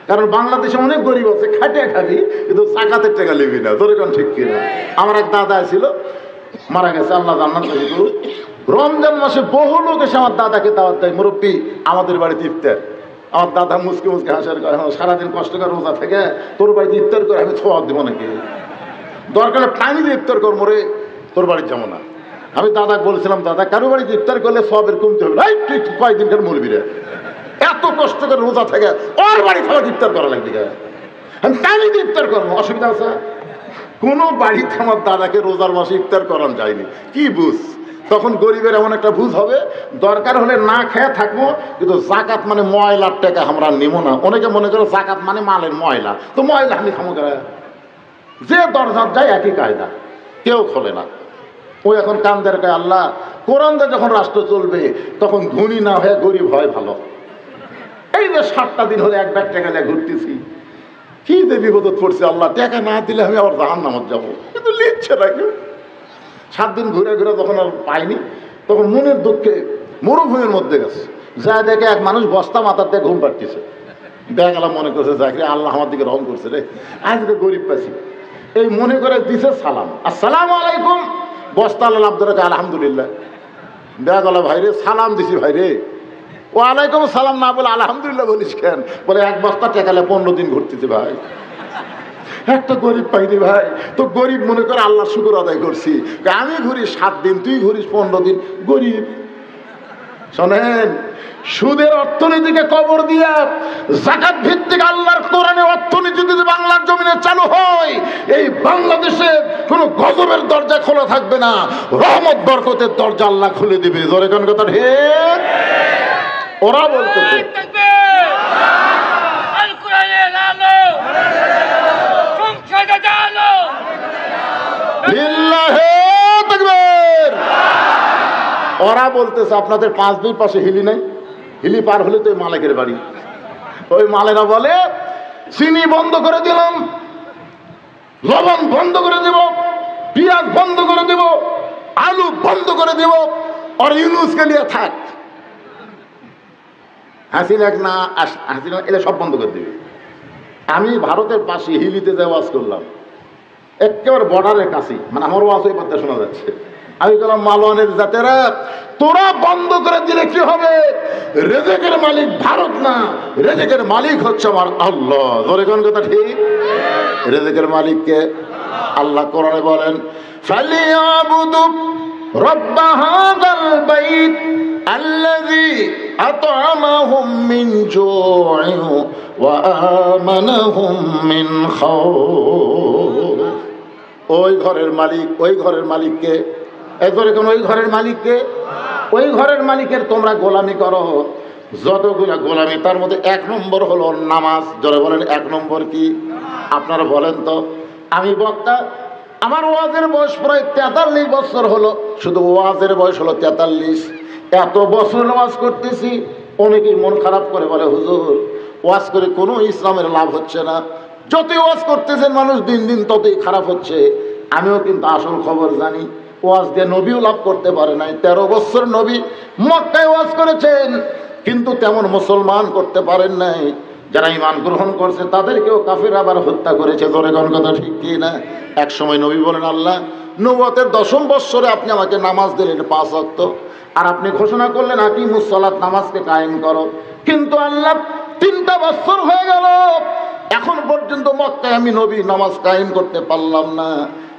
কারণ বাংলাদেশে অনেক গরিব আছে, খাটিয়া খাবি কিন্তু যাকাতের টাকা নিবি না। তোর এখন ঠিক কিনা? আমার এক দাদা ছিল, মারা গেছে, আল্লাহ জান্নাত দান করুক। রমজান মাসে বহু লোক এসে আমার দাদাকে দাওয়াত দেয়, মুরব্বী আমাদের বাড়িতে ইফতার। আমার দাদা মুসকে মুসকে হাসার করে, সারাদিন কষ্ট করে রোজা থেকে তোর বাড়িতে ইফতার করে আমি ছোঁয়া দেবো নাকি? দরকারে পানি দিয়ে ইফতার করবো রে, তোর বাড়ির যাবো না। আমি দাদাকে বলছিলাম, দাদা কারো বাড়িতে ইফতার করলে সবের কমতে হবে, তুই কয়েকদিন কেন মরবি রে? এত কষ্ট করে রোজা থেকে ওর বাড়ি খাবার ইফতার করা লাগবে, আমি পানি দিয়ে ইফতার করবো, অসুবিধা আছে? কোনো বাড়িতে আমার দাদাকে রোজার মাসে ইফতার করানো যায়নি। কি বুঝ? তখন গরিবের এমন একটা বুঝ হবে, দরকার হলে না খেয়ে থাকবো, কিন্তু যাকাত মানে ময়লার টাকা আমরা নিব না। অনেকে মনে করে যাকাত মানে মালের ময়লা, তো ময়লা আমি খামো করে। যে দরজার যায় একই কায়দা, কেউ খোলে না। ও এখন কান্দের কয় আল্লাহ কোরআন দিয়ে যখন রাষ্ট্র চলবে তখন ধনী না হয়ে গরিব হয় ভালো। এই যে 7টা দিন হলে এক ব্যাগ টাকা নিয়ে ঘুরতেছি, কি যে বিপদত পড়ছে, আল্লাহ টাকা না দিলে আমি আবার জাহান্নামে যাবো, কিন্তু লিখছে না কেউ। 7 দিন ঘুরে ঘুরে যখন আর পাইনি, তখন মনের দুঃখে মরুভূমির মধ্যে গেছে, যা দেখে এক মানুষ বস্তা মাথার দিয়ে ঘুম পাড়তেছে। ব্যাগ আলা মনে করছে চাকরি, আল্লাহ আমার দিকে রহম করছে রে, আজকে গরিব পাইছি। এই মনে করে দিছে সালাম, আসসালামু আলাইকুম। বস্তা আল্লাহ আব্দুল আলহামদুলিল্লাহ। ব্যাগ আলা ভাইরে সালাম দিছি, ভাইরে ওয়ালাইকুম সালাম না বলে আলহামদুলিল্লাহ বলিস কেন? বলে 1 বস্তা টেকালে 15 দিন ঘুরতেছে ভাই, একটা গরিব পাইনি ভাই। তো গরিব মনে করে আল্লাহ শুকর আদায় করছি, আমি ঘুরি 7 দিন, তুই ঘুরিস 15 দিন, গরিব। শোনেন, সুদের অর্থনীতিকে কবর দিয়া যাকাত ভিত্তিক আল্লাহর কোরআনে অর্থনীতি যদি বাংলার জমিনে চালু হয়, এই বাংলাদেশে কোনো গজবের দরজা খোলা থাকবে না, রহমত বরকতের দরজা আল্লাহ খুলে দিবে। জোরে কোন কথা ঠিক? ওরা বলতেছে ওরা বলতেছে আপনাদের 5 দিন পাশে হিলি নাই, হিলি পার হলে তো মালিকের বাড়ি। ওই মালেরা বলে চিনি বন্ধ করে দিলাম, লবণ বন্ধ করে দেব, পেঁয়াজ বন্ধ করে দেব, আলু বন্ধ করে দেব, আর ইউনুসকে নিয়ে থাক। হাসিনা না, হাসিনা এলে সব বন্ধ করে দেবে। আমি ভারতের পাশে হিলিতে যে ওয়াজ করলাম, একেবারে বর্ডারের কাছে, মানে আমার ওয়াজ ওই পথে শোনা যাচ্ছে। আমি বললাম মালওয়ানের জাতেরা, তোরা বন্ধ করে দিলে কি হবে? রেজেকের মালিক ভারত না, রেজেকের মালিক হচ্ছে আমার আল্লাহ। ধরে কোন কথা ঠিক? রেজেকের মালিককে আল্লাহ কোরআনে বলেন, ফালিয়াবুদু রব্ব হাযাল বাইত আল্লাযী আত'আমাহুম মিন জু'ইন ওয়া আমানাহুম মিন খাউফ। ওই ঘরের মালিক, ওই ঘরের মালিককে, এরপরে কোন ওই ঘরের মালিককে, ওই ঘরের মালিকের তোমরা গোলামি করো। যতগুলা গোলামি, তার মধ্যে 1 নম্বর হলো নামাজ। জোরে বলেন 1 নম্বর কি? আপনারা বলেন তো। আমি বক্তা, আমার ওয়াজের বয়স প্রায় 43 বছর হলো। শুধু ওয়াজের বয়স হলো 43। এত বছর ওয়াজ করতেছি। অনেকেই মন খারাপ করে বলে, হুজুর ওয়াজ করে কোনো ইসলামের লাভ হচ্ছে না, যতই ওয়াজ করতেছেন মানুষ দিন দিন ততই খারাপ হচ্ছে। আমিও কিন্তু আসল খবর জানি। ওয়াজ দিয়ে নবীও লাভ করতে পারে নাই। 13 বছর নবী মক্কায় ওয়াজ করেছেন, কিন্তু তেমন মুসলমান করতে পারেন নাই। যারা ঈমান গ্রহণ করছে তাদেরকেও কাফের আবার হত্যা করেছে। ধরে কোন কথা ঠিক কি না? এক সময় নবী বলেন, আল্লাহ নবুয়তের 10ম বৎসরে আপনি আমাকে নামাজ দিলেন 5 ওয়াক্ত, আর আপনি ঘোষণা করলেন আকিমুস সালাত, নামাজকে কায়েম করো। কিন্তু আল্লাহ 3টা বছর হয়ে গেল, এখন পর্যন্ত মক্কায় আমি নবী নামাজ কায়েম করতে পারলাম না।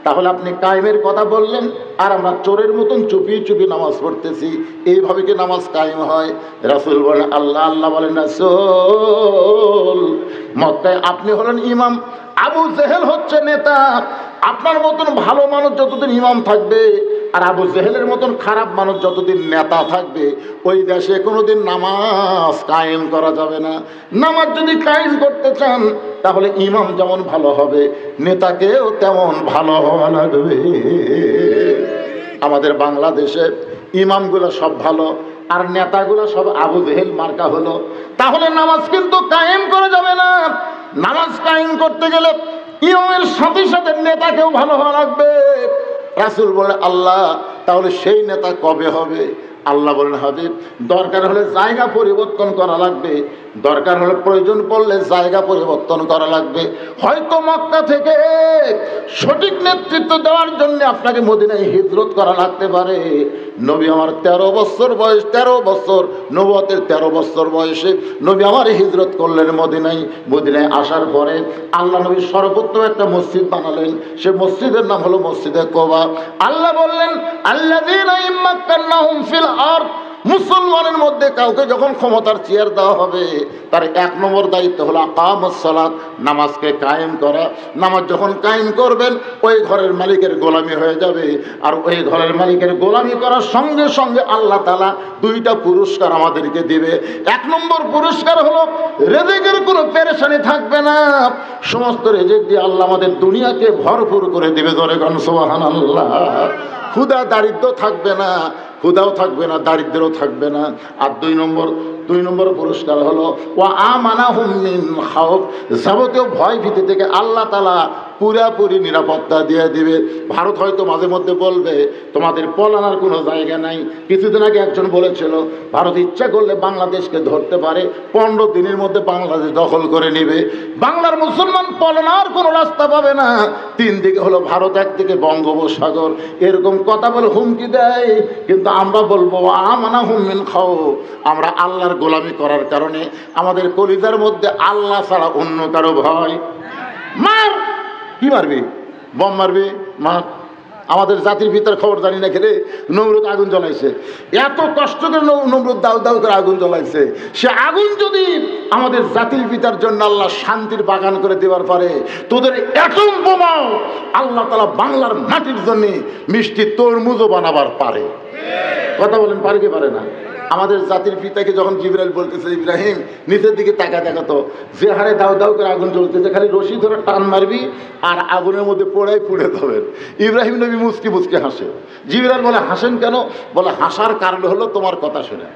তাহলে আপনি কায়েমের কথা বললেন, আর আমরা চোরের মতন চুপি চুপি নামাজ পড়তেছি, এইভাবে কি নামাজ কায়েম হয়? রাসূল বলেন, আল্লাহ বলেন, রাসূল মক্কায় আপনি হলেন ইমাম, আবু জেহেল হচ্ছে নেতা। আপনার মতন ভালো মানুষ যতদিন ইমাম থাকবে, আর আবু জেহেলের মতন খারাপ মানুষ যতদিন নেতা থাকবে, ওই দেশে কোনোদিন নামাজ কায়েম করা যাবে না। নামাজ যদি কায়েম করতে চান, তাহলে ইমাম যেমন ভালো হবে, নেতাকেও তেমন ভালো হওয়া লাগবে। আমাদের বাংলাদেশে ইমামগুলো সব ভালো, আর নেতাগুলো সব আবু জেহেল মার্কা হলো, তাহলে নামাজ কিন্তু কায়েম করা যাবে না। নামাজ কায়েম করতে গেলে ইমামের সাথে সাথে নেতাকেও ভালো হওয়া লাগবে। রাসূল বলে, আল্লাহ তাহলে সেই নেতা কবে হবে? আল্লাহ বলেন, হাবিব দরকার হলে জায়গা পরিবর্তন করা লাগবে, দরকার হলে প্রয়োজন পড়লে জায়গা পরিবর্তন করা লাগবে। হয়তো মক্কা থেকে সঠিক নেতৃত্ব দেওয়ার জন্য আপনাকে মদিনায় হিজরত করা লাগতে পারে। নবী আমার 13 বছর বয়স, 13 বছর নবুয়তের 13 বছর বয়সে নবী আমার হিজরত করলেন মদিনায়। মদিনায় আসার পরে আল্লাহ নবী সর্বত্র একটা মসজিদ বানালেন, সে মসজিদের নাম হলো মসজিদে কোবা। আল্লাহ বললেন, আল্লাযীনা ইম্মাক্কানাহুম ফিল আরদ, মুসলমানের মধ্যে কাউকে যখন ক্ষমতার চেয়ার দেওয়া হবে, তার 1 নম্বর দায়িত্ব হলো আকামুস সালাত, নামাজকে কায়েম করা। নামাজ যখন কায়েম করবেন, ওই ঘরের মালিকের গোলামি হয়ে যাবে। আর ওই ঘরের মালিকের গোলামি করার সঙ্গে সঙ্গে আল্লাহ তাআলা 2টা পুরস্কার আমাদেরকে দিবে। 1 নম্বর পুরস্কার হলো রিজিকের কোনো পেরেশানি থাকবে না। সমস্ত রিজিক দিয়ে আল্লাহ আমাদের দুনিয়াকে ভরপুর করে দিবে। জোরে গান সুবহানাল্লাহ। ক্ষুধা দারিদ্র থাকবে না, ক্ষুধাও থাকবে না, দারিদ্রও থাকবে না। আর 2 নম্বর পুরস্কার হলো ওয়া আমানাহুম মিন খাউফ, যাবতীয় ভয় ভীতি থেকে আল্লাহ তাআলা পুরাপুরি নিরাপত্তা দিয়ে দিবে। ভারত হয়তো মাঝে মধ্যে বলবে তোমাদের পলানোর কোনো জায়গা নাই। কিছুদিন আগে একজন বলেছিল ভারত ইচ্ছা করলে বাংলাদেশকে ধরতে পারে, 15 দিনের মধ্যে বাংলাদেশ দখল করে নেবে। বাংলার মুসলমান পলানোর কোনো রাস্তা পাবে না। 3 দিকে হলো ভারত, একদিকে বঙ্গোপসাগর। এরকম কথা বলে হুমকি দেয়, কিন্তু আমরা বলবো আমানাহুম মিন খাউফ, আমরা আল্লাহর গোলামি করার কারণে আমাদের কলিজার মধ্যে আল্লাহ ছাড়া অন্য কারো ভয়। মার, কি মারবি? বম মারবি, মার। আমাদের জাতির পিতার খবর জানি না খেলে নমরুদ আগুন জ্বলাইছে, এত কষ্ট করে নমরুদ দাউ দাউ করে আগুন জ্বলাইছে। সে আগুন যদি আমাদের জাতির পিতার জন্য আল্লাহ শান্তির বাগান করে দেওয়ার পারে, তোদের এটম বোমাও আল্লাহ তাআলা বাংলার মাটির জন্য মিষ্টি তরমুজও বানাবার পারে। কথা বলেন, পারে কি পারে না? আমাদের জাতির পিতাকে যখন জিবরাইল বলতেছে, ইব্রাহিম নিচের দিকে তাকা দেখাতো, যে হারে দাউ দাউ করে আগুন জ্বলতেছে, খালি রশি ধরে টান মারবি আর আগুনের মধ্যে পুড়ে যাবেন। ইব্রাহিম নবী মুচকি মুচকি হাসে। জিবরাইল বলে, হাসেন কেন? বলে, হাসার কারণ হলো তোমার কথা শুনে।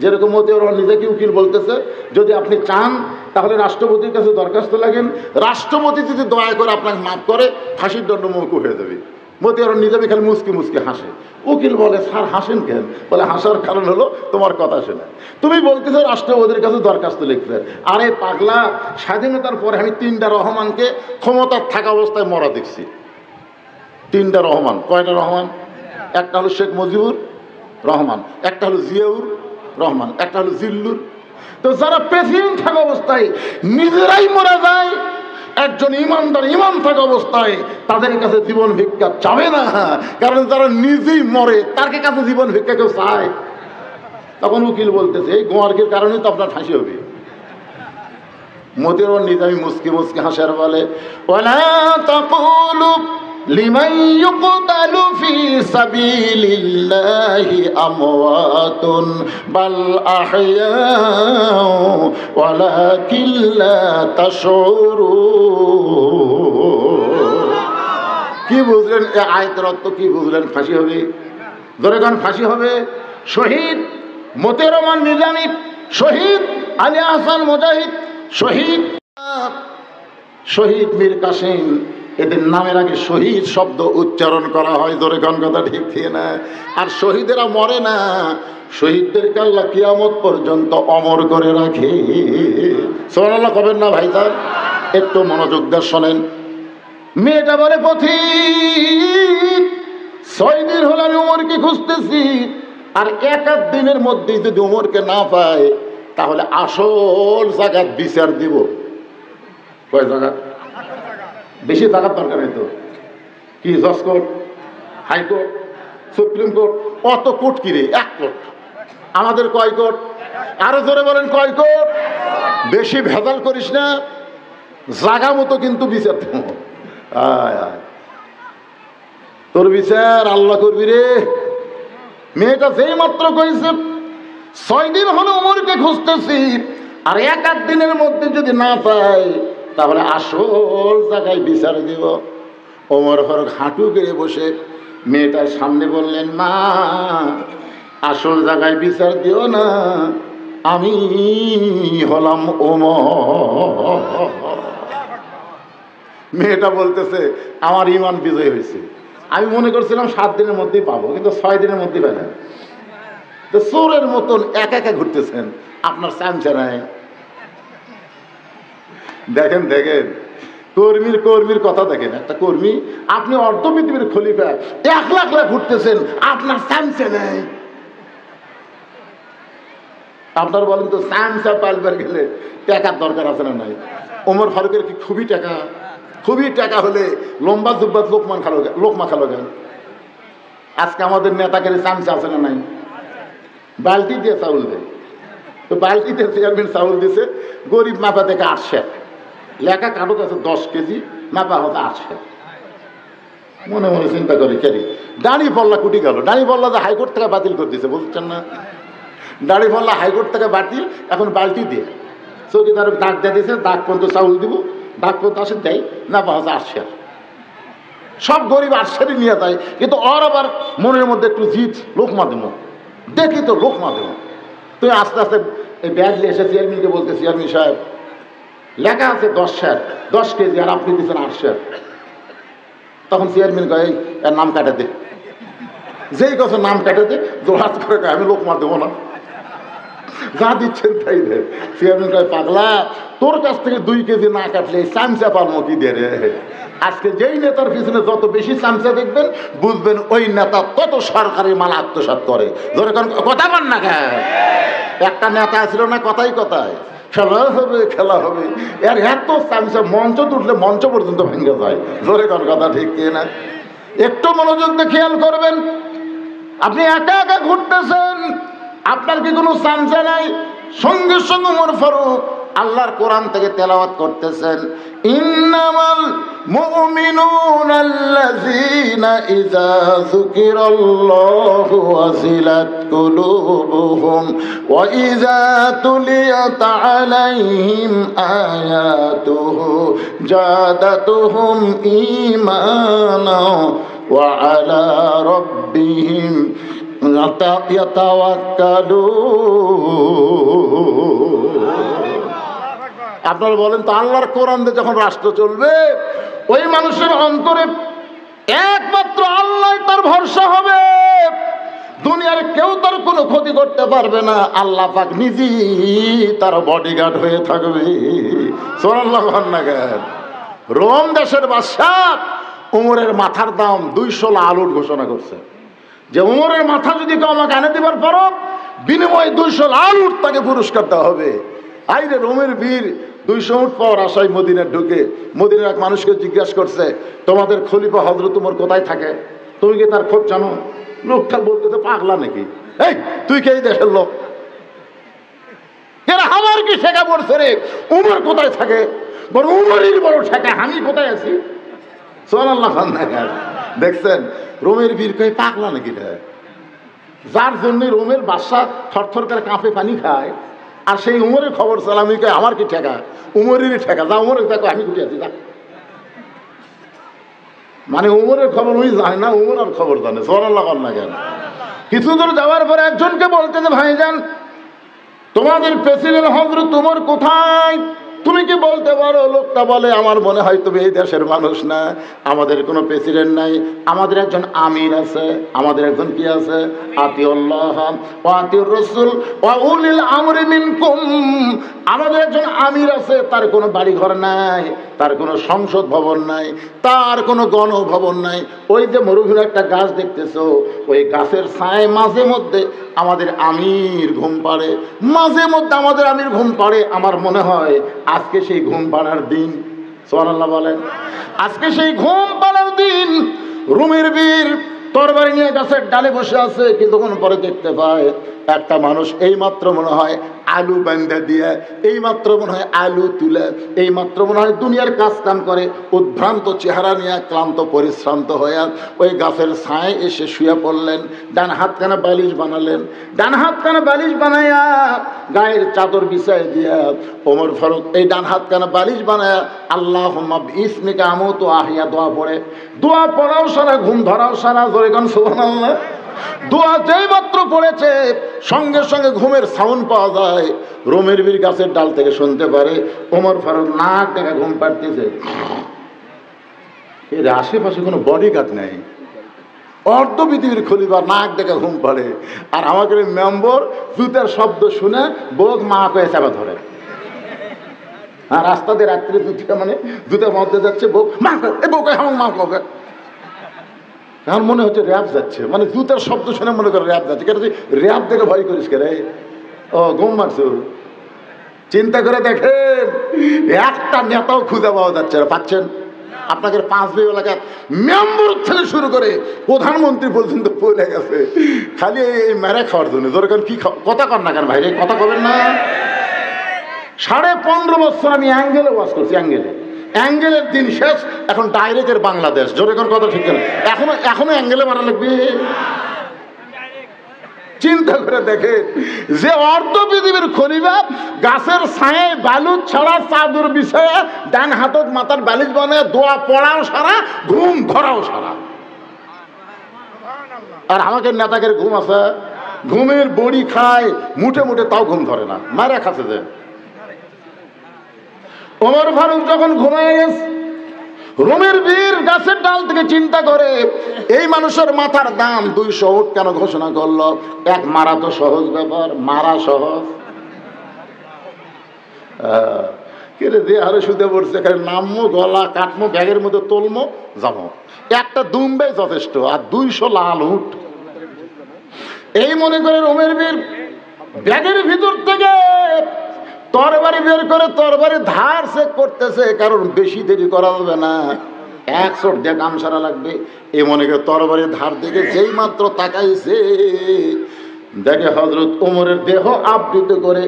যেরকম মতিউর রহমান নিজেকে উকিল বলতেছে, যদি আপনি চান তাহলে রাষ্ট্রপতির কাছে দরখাস্ত লাগেন, রাষ্ট্রপতি যদি দয়া করে আপনাকে মাফ করে, ফাঁসির দণ্ড মওকুফ হয়ে যাবে। মতিউর রহমান নিজে খালি মুচকি মুচকি হাসে। উকিল বলে, স্যার হাসেন কেন? বলে, হাসার কারণ হলো তোমার কথা শুনে। তুমি বলতেছো রাষ্ট্রপতির কাছে দরখাস্ত লিখতে। আরে পাগলা, স্বাধীনতার পরে আমি 3টা রহমানকে ক্ষমতার থাকা অবস্থায় মরা দেখছি। 3টা রহমান। কয়টা রহমান? একটা হলো শেখ মুজিবুর রহমান, একটা হলো জিয়াউর রহমান, একটা হলো জিল্লুর। তো যারা প্রেসিডেন্ট থাকা অবস্থায় নিজেরাই মরে যায়, একজন ইমানদার ইমাম থাকা অবস্থায় তাদের কাছে জীবন ভিক্ষা চাবে না, কারণ যারা নিজেই মরে তার কাছে জীবন ভিক্ষা কেউ চায়। তখন উকিল বলতেছে এই গোয়ার্কের কারণে তো আপনার ফাঁসি হবে। মতিউর নিজামী মুস্কি মুস্কি হাসার বলে, ওয়ালা তাকুলু লিমান ইউকতালু ফি সাবিলিল্লাহি আমওয়াতুন বাল আহইয়াউ ওয়ালাকিন লা তাশউরুন। কি বুঝলেন এই আয়াতের অর্থ? কি বুঝলেন? ফাঁসি হবে। জোরে গান ফাঁসি হবে। শহীদ মতিউর রহমান নিজামী, শহীদ আলী আহসান মুজাহিদ, শহীদ শহীদ মীর কাসেম, এদের নামের আগে শহীদ শব্দ উচ্চারণ করা হয়। জোরে গান কথা ঠিক ঠিক না? আর শহীদেরা মরে না, শহীদদেরকে আল্লাহ কিয়ামত পর্যন্ত অমর করে রাখে। সুবহানাল্লাহ কবেন না ভাইজান? একটু মনোযোগ দিয়ে শোনেন। মেয়েটা বলে পথিক 6 দিন হলো আমি ওমরকে খুঁজতেছি, আর 1 দিনের মধ্যেই যদি ওমরকে না পাই তাহলে আসল জাকাত বিচার দিব। কয় জাকাত? বেশি জাকাত দরকার নেই তো। কি জজ কোর্ট, হাইকোর্ট, সুপ্রিম কোর্ট, অত কোর্ট কি রে? 1 কোর্ট। আমাদের কয় কোর্ট? আরো জোরে বলেন কয় কোর্ট? বেশি ভেজাল করিস না, জাগা মতো কিন্তু বিচার দেব। আয় আয়, তোর বিচার আল্লাহ করবি রে। মেয়েটা যেই মাত্র কইছে 6 দিন হলো ওমরকে খুঁজতেছি, আর 1 দিনের মধ্যে যদি না পাই তাহলে আসল জায়গায় বিচার দিব। ওমর ফারুক হাঁটু গেড়ে বসে মেয়েটার সামনে বললেন, মা আসল জায়গায় বিচার দিও না, আমি হলাম ওমর। মেয়েটা বলতেছে আমার ইমান বিজয় হয়েছে। আমি মনে করছিলাম 7 দিনের মধ্যেই পাবো, কিন্তু 6 দিনের মধ্যেই পেলাম। তো চোরের মতন একা একা ঘুরতেছেন, আপনার চামচা নাই। দেখেন দেখেন কর্মীর কথা দেখেন। একটা কর্মী, আপনি অর্ধ পৃথিবীর খলিফা, 1 লাখ লাখ ঘুরতেছেন, আপনার চামচা নেই। আপনার বলেন তো চামচা পালবার গেলে টাকার দরকার আছে না নাই? ওমর ফারুকের কি খুবই টাকা হলে লম্বা জুব্বাত লোকমা খালো কেন? আজকে আমাদের নেতাকে চামচা আছে না নাই? বালতি দিয়ে চাউল দেয়। তো বালতিতে চেয়ারম্যান চাউল দিছে, গরিব মাপা থেকে 800, লেখা কাগজ আছে 10 কেজি, মাপা হতো 800। মনে মনে চিন্তা করে কেরি দাঁড়ি পল্লা কুটি গেল। দাঁড়ি পল্লা যে হাইকোর্ট থেকে বাতিল করে দিছে, বুঝছেন না? দাঁড়ি পল্লা হাইকোর্ট থেকে বাতিল, এখন বালতি দিয়ে চৌকিদার দাগ দিয়ে দিয়েছে, দাগ পর্যন্ত চাউল দিব, দাগ পর্যন্ত আসে দেয়, মাপা হতো 800। সব গরিব 800 নিয়ে যায়, কিন্তু ওর আবার মনের মধ্যে একটু জিত, লোকমা দেবো, দেখি তো লোকমা দেবো। তুই আস্তে আস্তে এই ব্যাগ নিয়ে এসে চেয়ারম্যানকে বলতে, চেয়ারম্যান সাহেব লেখা আছে 10 কেজি, আর আপনি দিচ্ছেন 800। তখন চেয়ারম্যান কয় এর নাম কাটে দে। যেই কথা নাম কাটে দে, জোহাত করে কয় আমি লোকমা দেবো না, যা দিচ্ছেন তাই দে। চেয়ারম্যান কয় পাগলা, তোর কাছ থেকে 2 কেজি না কাটলে চামচা পারমো কি দে রে। আজকে যেই নেতার পিছনে যত বেশি চামচা দেখবেন, বুঝবেন ওই নেতা তত সরকারি মাল আত্মসাৎ করে। ধরে কথা বল না কেন? একটা নেতা ছিল না, কথাই খেলা হবে, এর এত চামচা, মঞ্চ তুললে মঞ্চ পর্যন্ত ভেঙে যায়। ধরে কোন কথা ঠিক কি না? একটু মনোযোগ দিয়ে খেয়াল করবেন। আপনি একা একা ঘুরতেছেন, আপনার কি কোনো চামচা নাই? সঙ্গে সঙ্গে ওমর ফারুক আল্লাহর কোরআন থেকে তেলাওয়াত করতেছেন, ইন্নামাল মুমিনুনা আল্লাযীনা ইযা যুকিরাল্লাহু ওয়াজিলাত কুলুবুহুম ওয়া ইযা তুলিয়াত আলাইহিম আয়াতুহু জাদাতুহুম ঈমানা ওয়া আলা রাব্বিহিম আপনারা বলেন তো, আল্লাহর কোরআন দিয়ে যখন রাষ্ট্র চলবে, ওই মানুষের অন্তরে একমাত্র আল্লাহ তার ভরসা হবে। দুনিয়ার কেউ তার কোনো ক্ষতি করতে পারবে না, আল্লাহ পাক নিজেই তার বডিগার্ড হয়ে থাকবে। সুবহানাল্লাহ। রোম দেশের বাদশা ওমরের মাথার দাম 200 লালুট ঘোষণা করছে। যে ওমরের মাথা যদি কেউ আমাকে এনে দিবার পারো, বিনিময়ে 200 লাল উট তাকে পুরস্কার দেওয়া হবে। আইরে রোমের বীর 200 উট পাওয়ার আশায় মদিনায় ঢুকে মদিনার এক মানুষকে জিজ্ঞাসা করছে, তোমাদের খলিফা হযরত ওমর কোথায় থাকে? তুমি কি তার খোঁজ জানো? লোকটা বলতেছে, পাগলা নাকি, এই তুই কে এই দেশের লোক? এরা আমার কি শেখা পড়ছে রে? উমর কোথায় থাকে? বড় উমরের বড় শেখা, আমি কোথায় আছি? সুবহানাল্লাহ। দেখছেন রোমের বীর কই পাগলা নাকি রে? যার জন্য রোমের বাদশা থরথর করে কাঁপে পানি খায়, আর সেই উমরের খবর সালামি কয় আমার কি ঠেকা? উমরেরই ঠেকা, যা উমরের দেখো আমি কোথায় আছি, যা। মানে উমরের খবর ওই জানে না, উমর আর খবর জানে। সুবহানাল্লাহ না কেন? কিছু দূর যাওয়ার পরে একজনকে বলতে যে ভাইজান, তোমাদের প্রেসিডেন্ট হযরত ওমর কোথায়? তুমি কি বলতে পারো? লোকটা বলে, আমার মনে হয় তুমি এই দেশের মানুষ না, আমাদের কোনো প্রেসিডেন্ট নাই, আমাদের একজন আমির আছে, আমাদের একজন কি আছে, আতিউল্লাহ ওয়া আতিউর রাসূল ওয়া উলিল আমরি মিনকুম। আমাদের একজন আমির আছে, তার কোনো বাড়ি ঘর নাই, তার কোনো সংসদ ভবন নাই, তার কোনো গণভবন নাই। ওই যে মরুভূমির একটা গাছ দেখতেছো, ওই গাছের ছায় মাঝে মধ্যে আমাদের আমির ঘুম পাড়ে, মাঝে মধ্যে আমাদের আমির ঘুম পাড়ে। আমার মনে হয় আজকে সেই ঘুম পাড়ার দিন। সুবহানাল্লাহ বলেন। আজকে সেই ঘুম পাড়ার দিন। রোমের বীর তরবারি নিয়ে গাছের ডালে বসে আছে, কিছুক্ষণ পরে দেখতে পায় একটা মানুষ এই মাত্র মনে হয় আলু বান্ধা দিয়ে, এই মাত্র মনে হয় আলু তুলে, এই মাত্র মনে হয় দুনিয়ার কাজ কাম করে, উদ্ভ্রান্ত চেহারা নিয়ে ক্লান্ত পরিশ্রান্ত হয়ে ওই গাছের ছায় এসে শুয়ে পড়লেন। ডান হাতখানা বালিশ বানালেন, ডান হাতখানা বালিশ বানাইয়া গায়ের চাদর বিছাই দিয়া ওমর ফারুক এই ডান হাতখানা বালিশ বানায়া আল্লাহুম্মা বিসমিকা আমুতু আহিয়া দোয়া পড়ে। দোয়া পড়াও সারা, ঘুম ধরাও সারা। জোরে গান সুবহানাল্লাহ। দোয়া যেই মাত্র পড়েছে সঙ্গে সঙ্গে ঘুমের সাউন্ড পাওয়া যায়। রোমের বীর গাছের ডাল থেকে শুনতে পারে ওমর ফারুক নাক ডেকে ঘুম পাড়তেছে। এর আশেপাশে কোনো বডিগার্ড নেই, অর্ধ পৃথিবীর খলিফা নাক ডেকে ঘুম পাড়ে। আর আমাকে মেম্বর জুতার শব্দ শুনে বোক মা কয়ে চাপা ধরে। আর রাস্তা দিয়ে রাত্রে জুতা মানে জুতা মধ্যে যাচ্ছে, বোক মা বোকে আমার মা কবে। এখন মনে হচ্ছে র্যাব যাচ্ছে, মানে জুতার শব্দ শুনে মনে করে র্যাব যাচ্ছে। কেন তুই র্যাব দেখে ভয় করিস কে রে? ও ঘুম মারছ। চিন্তা করে দেখেন, একটা নেতাও খুঁজে পাওয়া যাচ্ছে না। পাচ্ছেন? আপনাদের 5 বিঘা এলাকার মেম্বার থেকে শুরু করে প্রধানমন্ত্রী পর্যন্ত পড়ে গেছে খালি এই মেরে খাওয়ার জন্য। দরকার কি কথা কর না কেন ভাইরে, কথা কবেন না। 15.5 বছর আমি অ্যাঙ্গেলে ওয়াজ করছি, অ্যাঙ্গেলের দিন শেষ, এখন ডাইরেক্টের বাংলাদেশ। জোরে কোন কথা ঠিক না? এখনো অ্যাঙ্গেলে মারা লাগবে। চিন্তা করে দেখে যে অর্ধ পৃথিবীর খলিফা গাছের ছায়ে বালু ছাড়া চাদর বিছায়া ডান হাতত মাথার বালিশ বানায় দোয়া পড়াও সারা, ঘুম ধরাও সারা। আর আমাকে নেতাকে ঘুম আছে, ঘুমের বড়ি খায় মুঠে মুঠে, তাও ঘুম ধরে না, মারা খাচ্ছে যে। ওমর ফারুক যখন ঘুমায় গেছে, রোমের বীর গাছের ডাল থেকে চিন্তা করে এই মানুষের মাথার দাম 200 উট কেন ঘোষণা করলো? এক মারা তো সহজ ব্যাপার, মারা সহজ। কেরে যে আরো শুতে পড়ছে, নামমো, গলা কাটমো, ব্যাগের মধ্যে তোলমো, যাবো। একটা দুম্বে যথেষ্ট, আর 200 লাল উট। এই মনে করে রোমের বীর ব্যাগের ভিতর থেকে তরবারি বের করে তরবারি ধার চেক করতেছে, কারণ বেশি দেরি করা যাবে না, 1 শট দিয়ে কাম সারা লাগবে। এই মনে করে তরবারি ধার দিকে যেই মাত্র তাকাইছে, দেখে হযরত ওমরের দেহ আবৃত করে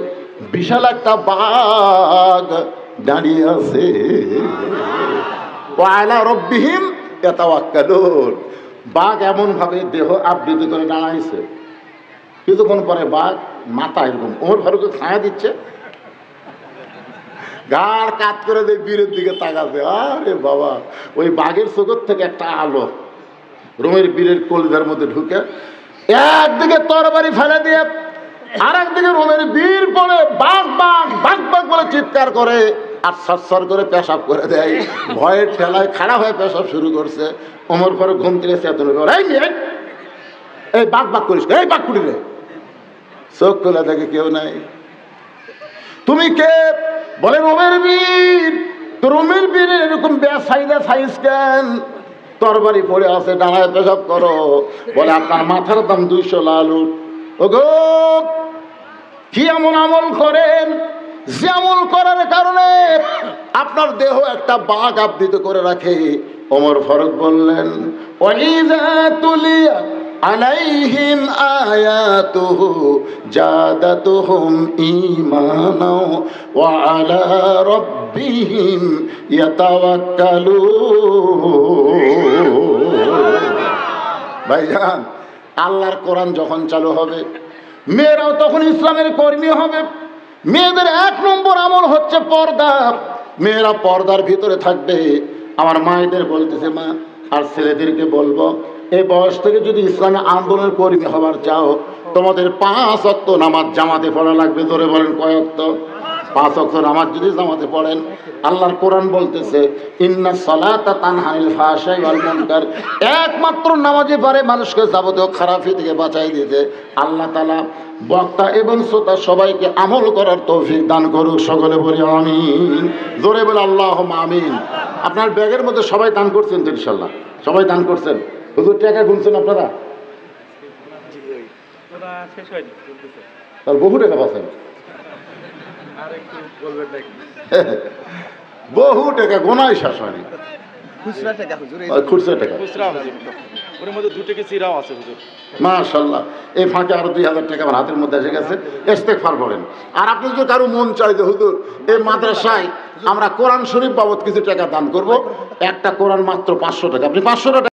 বিশাল একটা বাঘ দাঁড়িয়ে আছে। ওয়া আলা রাব্বিহিম ইয়াতাওয়াক্কালুন। বাঘ এমন ভাবে দেহ আবৃত করে দাঁড়াইছে, কিছুক্ষণ পরে বাঘ মাথা এরকম ওমর ফারুককে ছায়া দিচ্ছে, গাড় কাত করে দেয়, বীরের দিকে তাকাবে। আরে বাবা, ওই বাঘের চোখের থেকে একটা আলো রোমের বীরের কলিজার মধ্যে ঢুকে একদিকে তরবারি ফেলে দিয়ে আর একদিকে রোমের বীর পড়ে বাঘ বাঘ বাঘ বাঘ বলে চিৎকার করে আর সরসর করে পেশাব করে দেয়। ভয়ের ঠেলায় খাড়া হয়ে পেশাব শুরু করছে। ওমর ফারুক ঘুম থেকে চেতন করে, এই বাঘ বাঘ করিস, এই বাঘ কুড়ি রে। চোখ খোলা দেখে কেউ নাই। তুমি কে? বলে রোমের বীর। তো রোমের বীরের এরকম বেসাইদা সাইজ কেন? তরবারি পড়ে আছে, ডানায় পেশাব করো। বলে আপনার মাথার দাম 200 লাল উট। ওগো কি এমন আমল করেন যে আমল করার কারণে আপনার দেহ একটা বাঘ আবৃত করে রাখে? ওমর ফারুক বললেন, ওয়াইযা তুলিয়া আলাইহিম আয়াতুহু জাদাতুহুম ঈমানা ওয়া আলা রাব্বিহিম ইয়াতাওয়াক্কালুন। ভাইজান, আল্লাহর কোরআন যখন চালু হবে, মেয়েরাও তখন ইসলামের কর্মী হবে। মেয়েদের 1 নম্বর আমল হচ্ছে পর্দা। মেয়েরা পর্দার ভিতরে থাকবে। আমার মায়েদের বলতেছে, মা আর ছেলেদেরকে বলবো, এই বয়স থেকে যদি ইসলামে আন্দোলনের কর্মী হবার চাও, তোমাদের 5 ওয়াক্ত নামাজ জামাতে পড়া লাগবে। ধরে বলেন কয় ওয়াক্ত? 5 ওয়াক্ত নামাজ যদি জামাতে পড়েন, আল্লাহর কোরআন বলতেছে, ইন্নাস সালাতা তানহা আনিল ফাহশাই ওয়াল মুনকার। একমাত্র নামাজে পারে মানুষকে যাবতীয় খারাপি থেকে বাঁচাই দিতে। আল্লাহ তাআলা বক্তা এবং শ্রোতা সবাইকে আমল করার তৌফিক দান করুক। সকলে বলি আমিন। জোরে বলে আল্লাহুম্মা আমিন। আপনার ব্যাগের মধ্যে সবাই দান করছেন তো? ইনশাআল্লাহ সবাই দান করছেন। হুজুর টাকা গুনছেন আপনারা? তার বহু টাকা পাচ্ছেন, বহু টাকা গোনায় শেষ হয়নি। খুচরা টাকা, মাশাআল্লাহ। এই ফাঁকে আরো 2000 টাকা আমার হাতের মধ্যে এসে গেছে। ইস্তেগফার করেন। আর আপনি যদি কারো মন চাই যে হুজুর এই মাদ্রাসায় আমরা কোরআন শরীফ বাবদ কিছু টাকা দান করব, একটা কোরআন মাত্র 500 টাকা, আপনি 500 টাকা